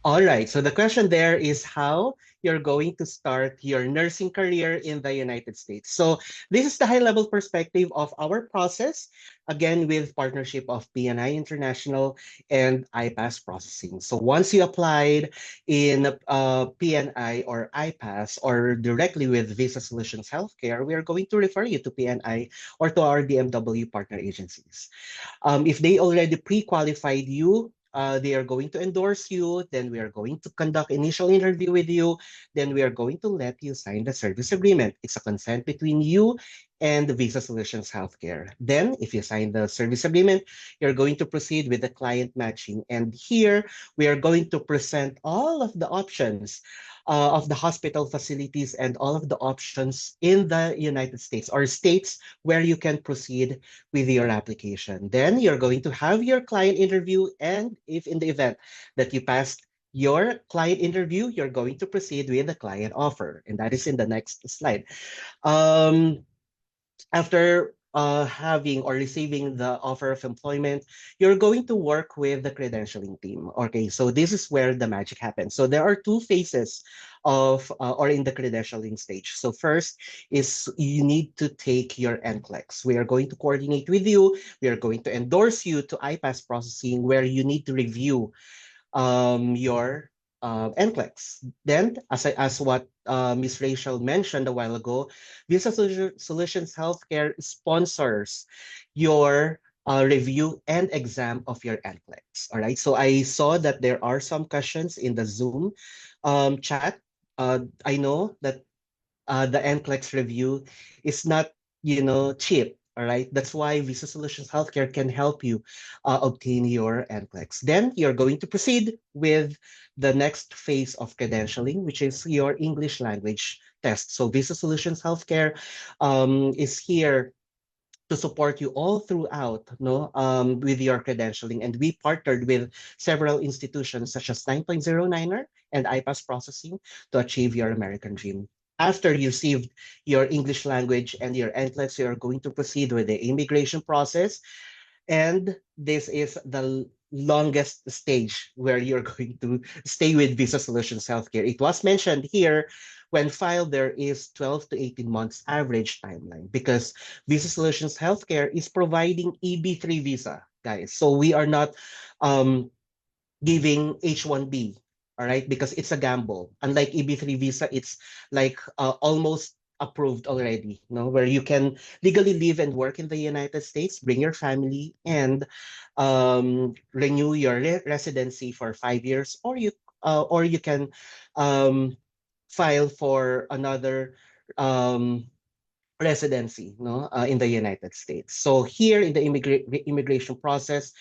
All right, so the question there is how you're going to start your nursing career in the United States. So this is the high-level perspective of our process, again, with partnership of PNI International and IPAS Processing. So once you applied in PNI or IPAS or directly with Visa Solutions Healthcare, we are going to refer you to PNI or to our DMW partner agencies. If they already pre-qualified you, they are going to endorse you, then we are going to conduct initial interview with you, then we are going to let you sign the service agreement. It's a consent between you and Visa Solutions Healthcare. Then, if you sign the service agreement, you're going to proceed with the client matching. And here, we are going to present all of the options of the hospital facilities and all of the options in the United States or states where you can proceed with your application. Then you're going to have your client interview, and if in the event that you passed your client interview, you're going to proceed with the client offer, and that is in the next slide. Um, After having or receiving the offer of employment, you're going to work with the credentialing team. Okay, so this is where the magic happens. So there are two phases of or in the credentialing stage. So first is you need to take your NCLEX. We are going to coordinate with you. We are going to endorse you to IPAS processing, where you need to review your NCLEX. Then, as what Ms. Rachel mentioned a while ago, Solutions Healthcare sponsors your review and exam of your NCLEX. All right. So I saw that there are some questions in the Zoom chat. I know that the NCLEX review is not, cheap. All right. That's why Visa Solutions Healthcare can help you obtain your NCLEX. Then you're going to proceed with the next phase of credentialing, which is your English language test. So Visa Solutions Healthcare is here to support you all throughout, no, with your credentialing. And we partnered with several institutions such as 9.09er and IPAS processing to achieve your American dream. After you received your English language and your NCLEX, you are going to proceed with the immigration process. And this is the longest stage where you're going to stay with Visa Solutions Healthcare. It was mentioned here when filed, there is 12 to 18 months average timeline because Visa Solutions Healthcare is providing EB3 visa, guys. So we are not giving H1B, all right, because it's a gamble. Unlike EB3 visa, it's like almost approved already, where you can legally live and work in the United States, bring your family, and renew your residency for 5 years, or you can file for another residency, in the United States. So here in the immigration process,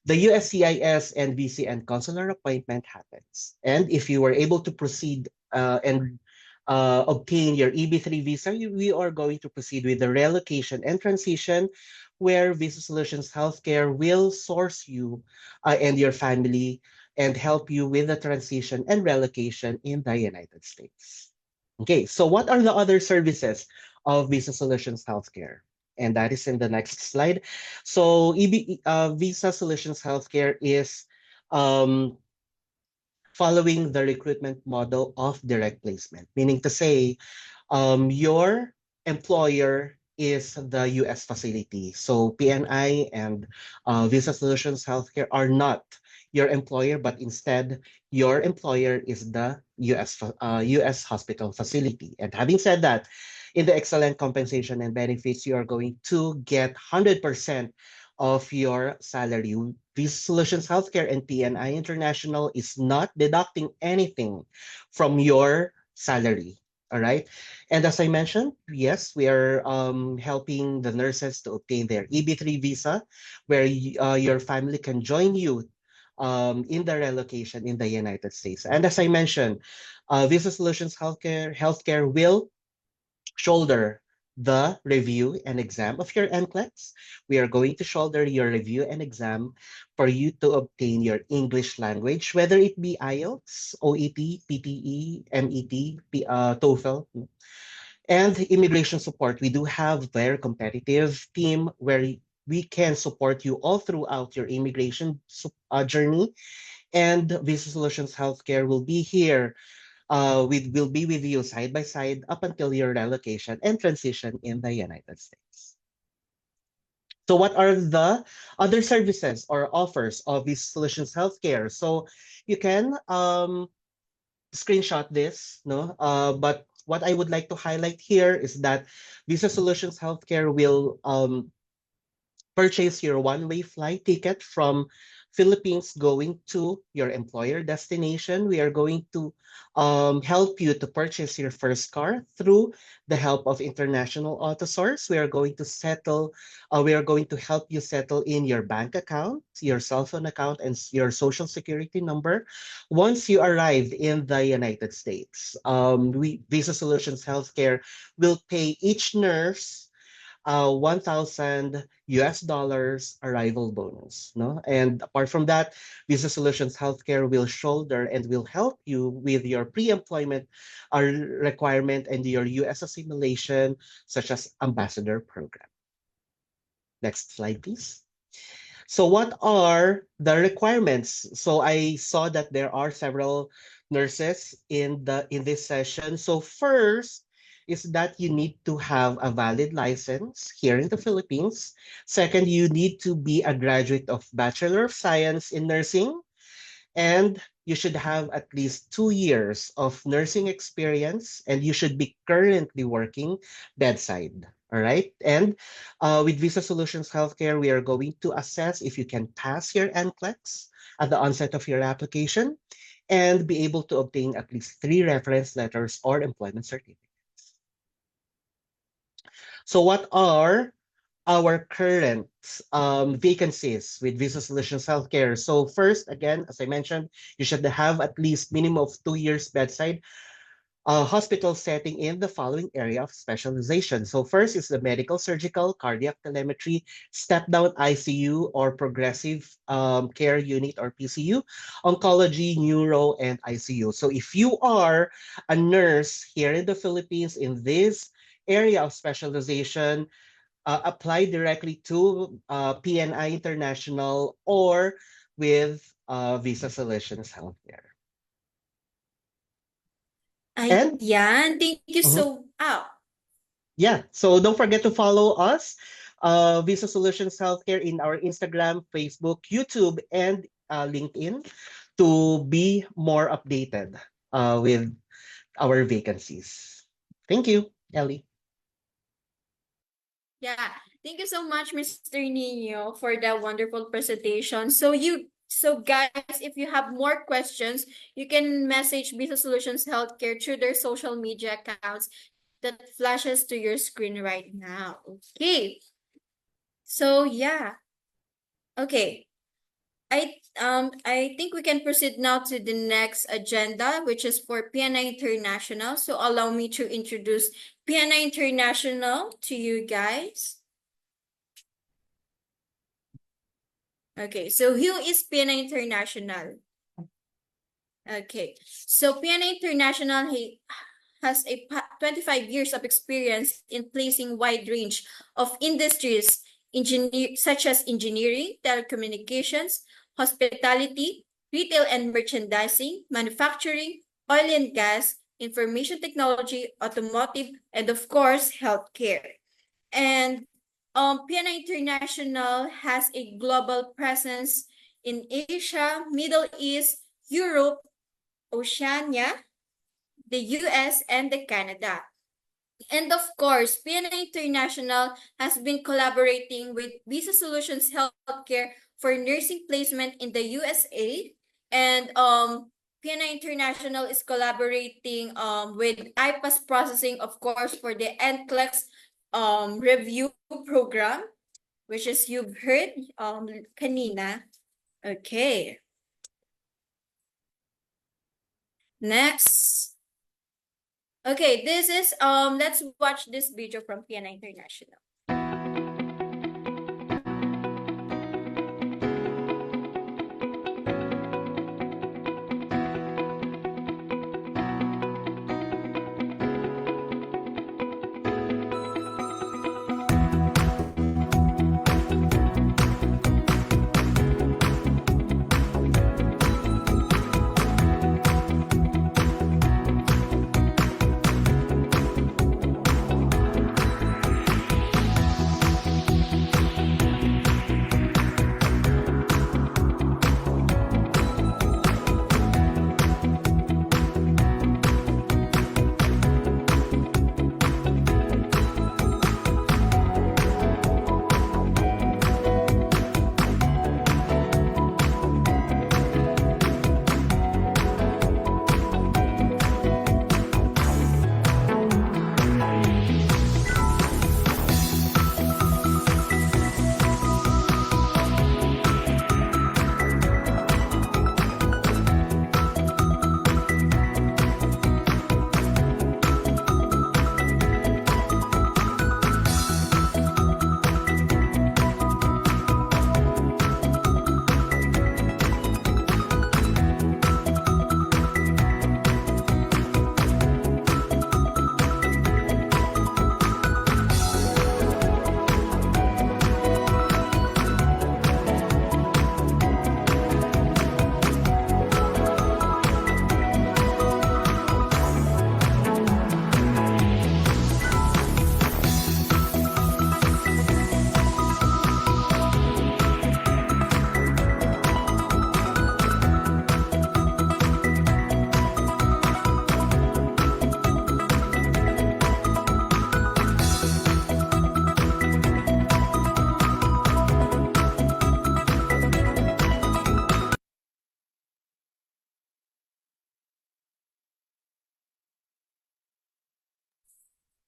the USCIS and VCN consular appointment happens. And if you were able to proceed and obtain your EB3 visa, we are going to proceed with the relocation and transition, where Visa Solutions Healthcare will source you and your family and help you with the transition and relocation in the United States. Okay, so what are the other services of Visa Solutions Healthcare? And that is in the next slide. So Visa Solutions Healthcare is following the recruitment model of direct placement, meaning to say your employer is the US facility. So PNI and Visa Solutions Healthcare are not your employer, but instead your employer is the US hospital facility. And having said that, in the excellent compensation and benefits, you are going to get 100% of your salary. Visa Solutions Healthcare and PNI International is not deducting anything from your salary. All right. And as I mentioned, yes, we are helping the nurses to obtain their EB3 visa, where your family can join you in the relocation in the United States. And as I mentioned, Visa Solutions Healthcare will shoulder the review and exam of your NCLEX. We are going to shoulder your review and exam for you to obtain your English language, whether it be IELTS, OET, PTE, MET, TOEFL, and immigration support. We do have very competitive team where we can support you all throughout your immigration journey. And Visa Solutions Healthcare will be here will be with you side by side up until your relocation and transition in the United States. So what are the other services or offers of Visa Solutions Healthcare? So you can screenshot this, but what I would like to highlight here is that Visa Solutions Healthcare will purchase your one-way flight ticket from Philippines going to your employer destination. We are going to help you to purchase your first car through the help of International Auto Source. We are going to help you settle in your bank account, your cell phone account, and your social security number. Once you arrived in the United States, Visa Solutions Healthcare will pay each nurse $1,000 arrival bonus. No? And apart from that, Visa Solutions Healthcare will shoulder and will help you with your pre-employment requirement and your US assimilation, such as ambassador program. Next slide, please. So what are the requirements? So I saw that there are several nurses in this session. So first is that you need to have a valid license here in the Philippines. Second, you need to be a graduate of Bachelor of Science in Nursing, and you should have at least 2 years of nursing experience, and you should be currently working bedside. All right. And with Visa Solutions Healthcare, we are going to assess if you can pass your NCLEX at the onset of your application and be able to obtain at least 3 reference letters or employment certificates. So what are our current vacancies with Visa Solutions Healthcare? So first, again, as I mentioned, you should have at least minimum of 2 years bedside hospital setting in the following area of specialization. So first is the medical, surgical, cardiac telemetry, step-down ICU or progressive care unit or PCU, oncology, neuro, and ICU. So if you are a nurse here in the Philippines in this area of specialization, apply directly to PNI International or with Visa Solutions Healthcare. And Ayan, thank you yeah, so don't forget to follow us, Visa Solutions Healthcare, in our Instagram, Facebook, YouTube, and LinkedIn to be more updated with our vacancies. Thank you, Ellie. Yeah, thank you so much, Mr. Nino, for that wonderful presentation. So guys, if you have more questions, you can message Visa Solutions Healthcare through their social media accounts that flashes to your screen right now. Okay. So yeah. Okay. I think we can proceed now to the next agenda, which is for PNI International. So allow me to introduce PNI International to you guys. Okay, so who is PNI International? Okay, so PNI International has 25 years of experience in placing wide range of industries, such as engineering, telecommunications, hospitality, retail and merchandising, manufacturing, oil and gas, information technology, automotive, and of course, healthcare. And PNI International has a global presence in Asia, Middle East, Europe, Oceania, the US, and the Canada. And of course, PNI International has been collaborating with Visa Solutions Healthcare for nursing placement in the USA. And PNI International is collaborating with IPAS Processing, of course, for the NCLEX review program, which is you've heard kanina. Okay. Next. Okay, this is let's watch this video from PNI International.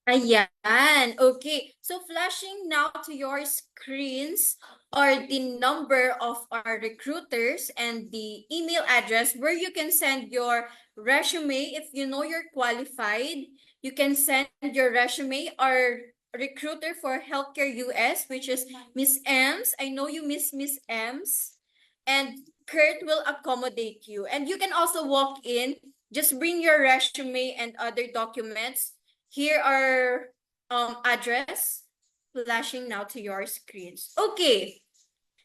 Ayan. Okay. So flashing now to your screens are the number of our recruiters and the email address where you can send your resume. If you know you're qualified, you can send your resume. Our recruiter for Healthcare US, which is Miss Ems. I know you miss Miss Ems. And Kurt will accommodate you. And you can also walk in. Just bring your resume and other documents. Here are address flashing now to your screens. Okay.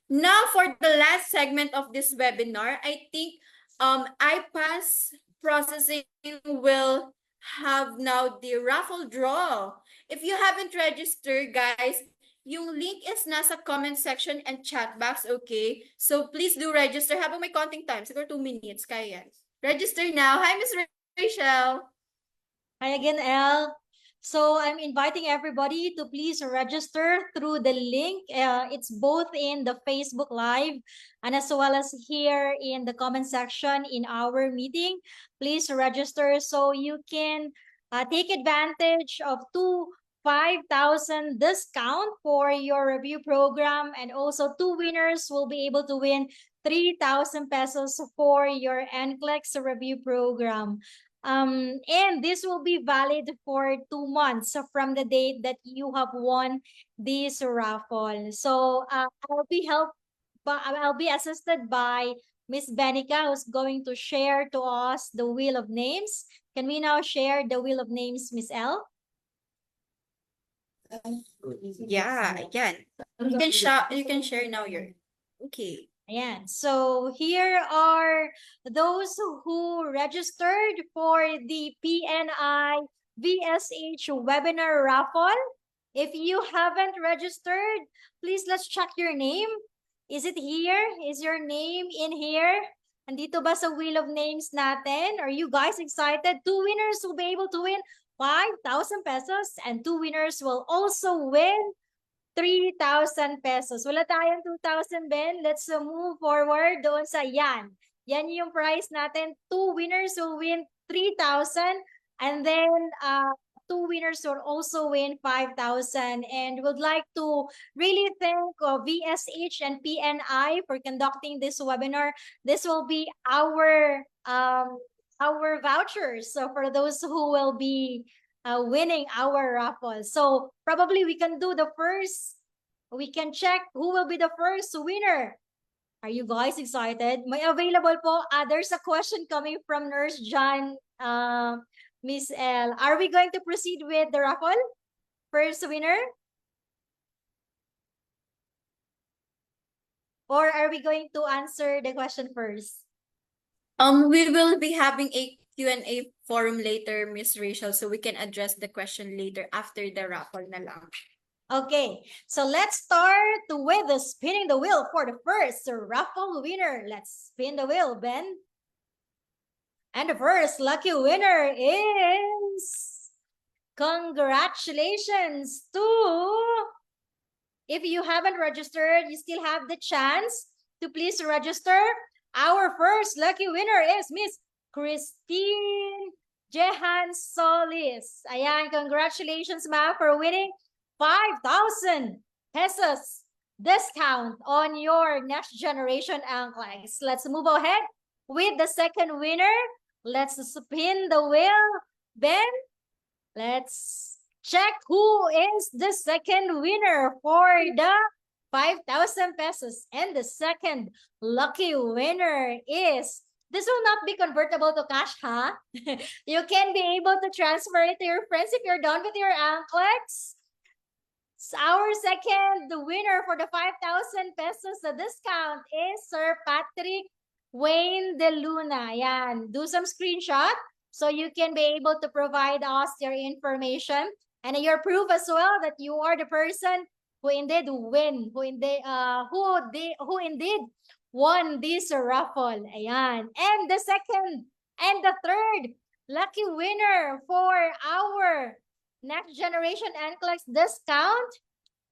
Now for the last segment of this webinar, I think iPass processing will have now the raffle draw. If you haven't registered, guys, yung link is nasa comment section and chat box, okay? So please do register. Habang may counting time, siguro 2 minutes, kaya yan. Register now. Hi, Miss Rachel. Hi again, Elle. So I'm inviting everybody to please register through the link. It's both in the Facebook Live and as well as here in the comment section in our meeting. Please register so you can take advantage of 5,000 discount for your review program, and also 2 winners will be able to win 3,000 pesos for your NCLEX review program. And this will be valid for 2 months from the date that you have won this raffle. So I'll be assisted by Miss Benica, who's going to share to us the wheel of names. Can we now share the wheel of names, Miss Elle? Yeah, again. You can share now your. Okay. Ayan. So here are those who registered for the PNI VSH webinar raffle. If you haven't registered, please let's check your name. Is it here? Is your name in here? Andito ba sa wheel of names natin? Are you guys excited? 2 winners will be able to win 5,000 pesos and 2 winners will also win 3,000 pesos. Wala tayong 2,000, Ben. Let's move forward doon sa yan. Yan yung prize natin. 2 winners will win 3,000 and then 2 winners will also win 5,000. And would like to really thank VSH and PNI for conducting this webinar. This will be our vouchers. So for those who will be winning our raffle. So probably we can do the first, we can check who will be the first winner. Are you guys excited? May available po. There's a question coming from Nurse John, Miss L. Are we going to proceed with the raffle? First winner? Or are we going to answer the question first? We will be having a Q&A forum later, Miss Rachel, so we can address the question later after the raffle na lang. Okay, so let's start with the spinning the wheel for the first raffle winner. Let's spin the wheel, Ben. And the first lucky winner is... Congratulations to... If you haven't registered, you still have the chance to please register. Our first lucky winner is Miss Christine Jehan Solis. Ayan, congratulations, ma'am, for winning 5,000 pesos discount on your next generation NCLEX. Let's move ahead with the second winner. Let's spin the wheel. Ben, let's check who is the second winner for the 5,000 pesos. And the second lucky winner is... This will not be convertible to cash, huh? You can be able to transfer it to your friends if you're done with your NCLEX. So our second winner for the 5,000 pesos discount is Sir Patrick Wayne De Luna. Yan. Do some screenshot so you can be able to provide us your information and your proof as well that you are the person who indeed win, who indeed won this raffle. Ayan. And the second and the third lucky winner for our next generation NCLEX discount,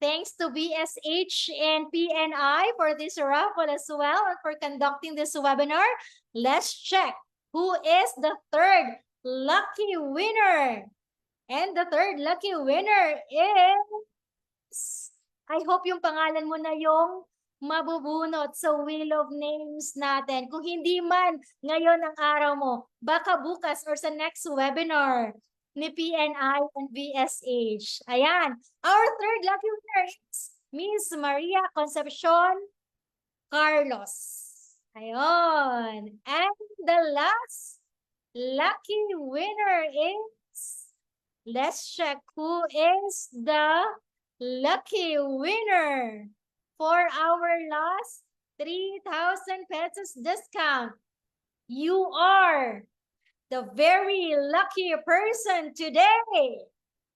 thanks to VSH and PNI for this raffle as well and for conducting this webinar. Let's check who is the third lucky winner. And the third lucky winner is, I hope yung pangalan mo na yung mabubunot sa Wheel of Names natin. Kung hindi man ngayon ang araw mo, baka bukas or sa next webinar ni PNI and VSH. Ayan. Our third lucky winner is Miss Maria Concepcion Carlos. Ayun. And the last lucky winner is, let's check who is the lucky winner for our last 3,000 pesos discount. You are the very lucky person today.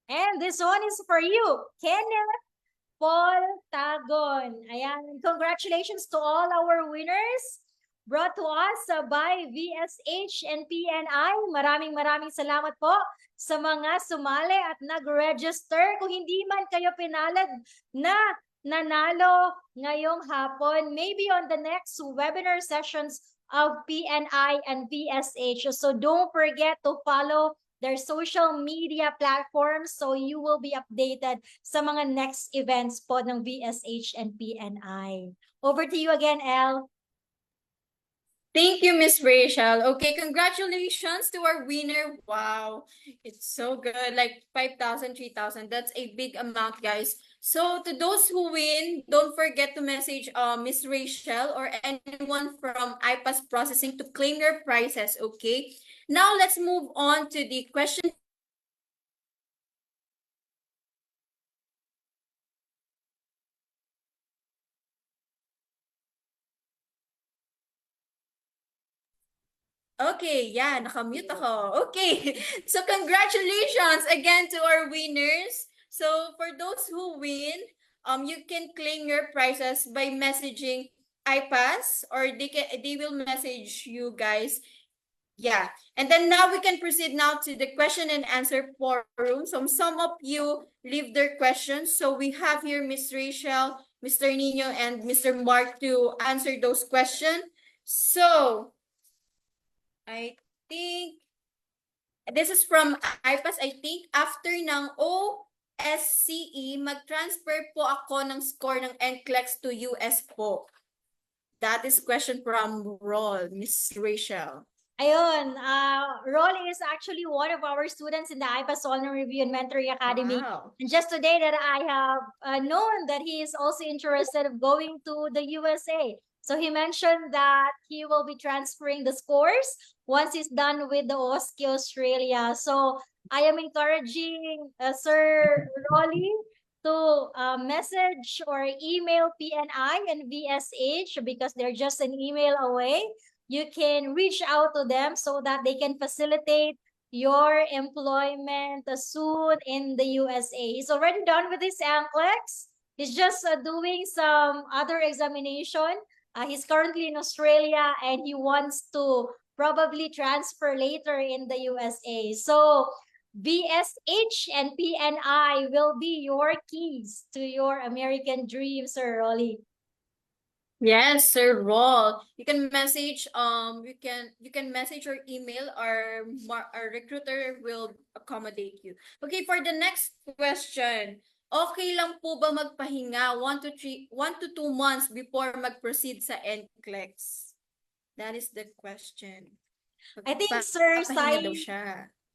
And this one is for you, Kenneth Paul Tagon. Ayan, congratulations to all our winners brought to us by VSH and PNI. Maraming salamat po sa mga sumali at nag-register. Kung hindi man kayo pinalad na nanalo ngayong hapon, maybe on the next webinar sessions of PNI and VSH. So don't forget to follow their social media platforms so you will be updated sa mga next events po ng VSH and PNI. Over to you again, Elle. Thank you, Miss Rachel. Okay, congratulations to our winner. Wow, it's so good. Like 5,000, 3,000. That's a big amount, guys. So to those who win, don't forget to message Miss Rachel or anyone from IPAS Processing to claim your prizes, okay? Now let's move on to the question. Okay, yeah, nakamute ako. Okay, so congratulations again to our winners. So for those who win, you can claim your prizes by messaging IPAS or they will message you guys. Yeah, and then now we can proceed now to the question and answer forum. So some of you leave their questions. So we have here Miss Rachel, Mr. Nino, and Mr. Mark to answer those questions. So I think this is from IPAS. I think after ng OSCE, mag-transfer po ako ng score ng NCLEX to US po. That is question from Rol, Miss Rachel. Ayun, Rolly is actually one of our students in the IPAS Honor Review and Mentoring Academy. Wow. And just today that I have known that he is also interested of going to the USA. So he mentioned that he will be transferring the scores once he's done with the OSCE Australia. So I am encouraging Sir Rolly to message or email PNI and VSH because they're just an email away. You can reach out to them so that they can facilitate your employment soon in the USA. He's already done with his NCLEX. He's just doing some other examination. He's currently in Australia and he wants to probably transfer later in the USA. So VSH and PNI will be your keys to your American dream, Sir Rolly. Yes, Sir Rol. You can message you can message or email our recruiter will accommodate you. Okay, for the next question. Okay lang po ba magpahinga 1 to 2 months before mag-proceed sa NCLEX? That is the question. I think Sir Magpapahinga Sai, daw siya.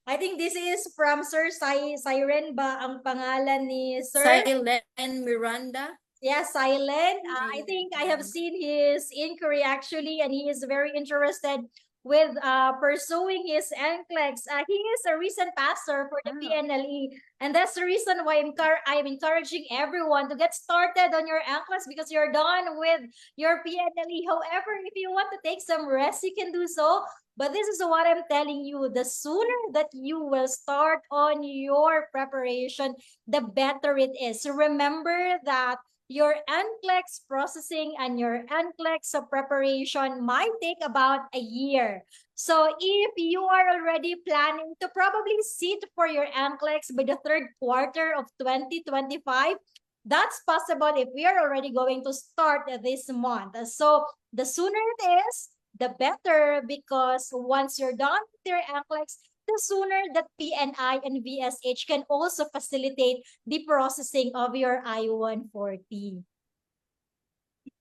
I think this is from Sir Siren ba ang pangalan ni Sir? Silen Miranda. Yeah, Silent. I think I have seen his inquiry actually, and he is very interested with pursuing his NCLEX. He is a recent passer for the PNLE, and that's the reason why I'm encouraging everyone to get started on your NCLEX because you're done with your PNLE. However, if you want to take some rest, you can do so. But this is what I'm telling you, the sooner that you will start on your preparation, the better it is. So remember that your NCLEX processing and your NCLEX preparation might take about a year. So if you are already planning to probably sit for your NCLEX by the third quarter of 2025, that's possible if we are already going to start this month. So the sooner it is, the better, because once you're done with your NCLEX, the sooner that PNI and VSH can also facilitate the processing of your I-140.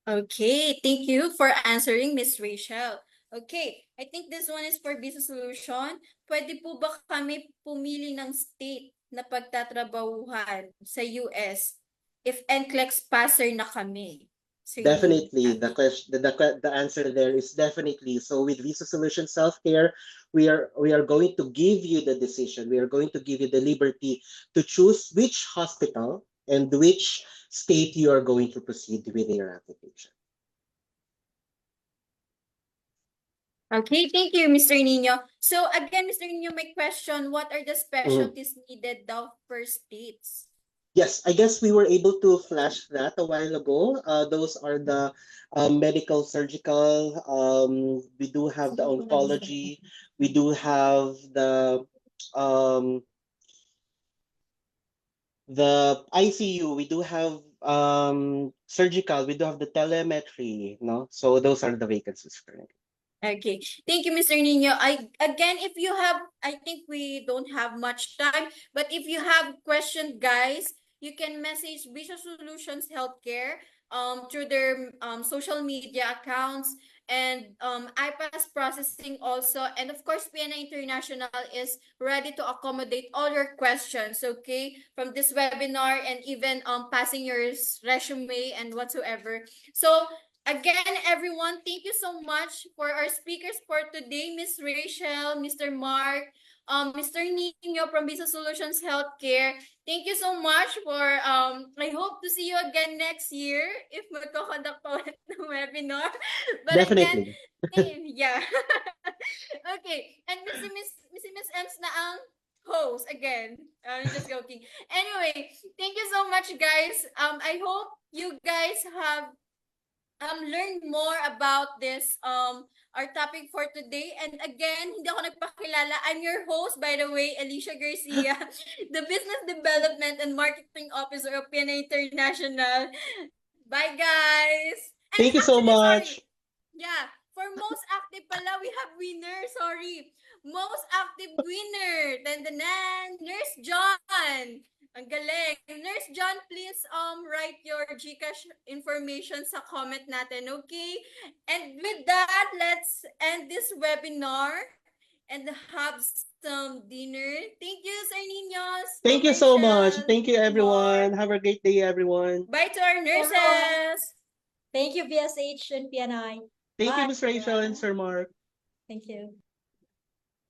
Okay, thank you for answering, Miss Rachel. Okay, I think this one is for Business Solution. Pwede po ba kami pumili ng state na pagtatrabahuhan sa US if NCLEX passer na kami? Sir Definitely, Nina. the answer there is definitely. So with Visa Solutions Healthcare, we are going to give you the decision. We are going to give you the liberty to choose which hospital and which state you are going to proceed with your application. Okay, thank you, Mr. Nino. So again, Mr. Nino, my question, what are the specialties needed daw per states? Yes, I guess we were able to flash that a while ago. Those are the medical, surgical. We do have the oncology. We do have um, the ICU. We do have surgical. We do have the telemetry. No, so those are the vacancies currently. Okay, thank you, Mr. Nino. Again, if you have, I think we don't have much time, but if you have question, guys, you can message Visa Solutions Healthcare through their social media accounts and iPass processing also, and of course PNI International is ready to accommodate all your questions, okay, from this webinar and even passing your resume and whatsoever. So again, everyone, thank you so much for our speakers for today, Miss Rachel, Mr. Mark, Mr. Nino from Visa Solutions Healthcare. Thank you so much for, I hope to see you again next year if magkakonduct pa ulit ng webinar. But Definitely. again, yeah. Okay, and Miss Ems na ang host again. I'm just joking. Anyway, thank you so much, guys. I hope you guys have learn more about this our topic for today. And again, hindi ako nagpakilala. I'm your host, by the way, Alicia Garcia, the Business Development and Marketing Officer of PNA International. Bye, guys. And Thank you so actually, much. sorry. Yeah, for most active pala, we have winner. Sorry. Most active winner. Dandanan, Nurse John. Ang galing. Nurse John, please write your GCash information sa comment natin, okay? And with that, let's end this webinar and have some dinner. Thank you, Sir Niños. Thank you so much. Rachel, Thank you, and everyone. Mark. Have a great day, everyone. Bye to our nurses. Thank you, VSH and PNI. Thank you, Bye. Ms. Rachel and Sir Mark. Thank you.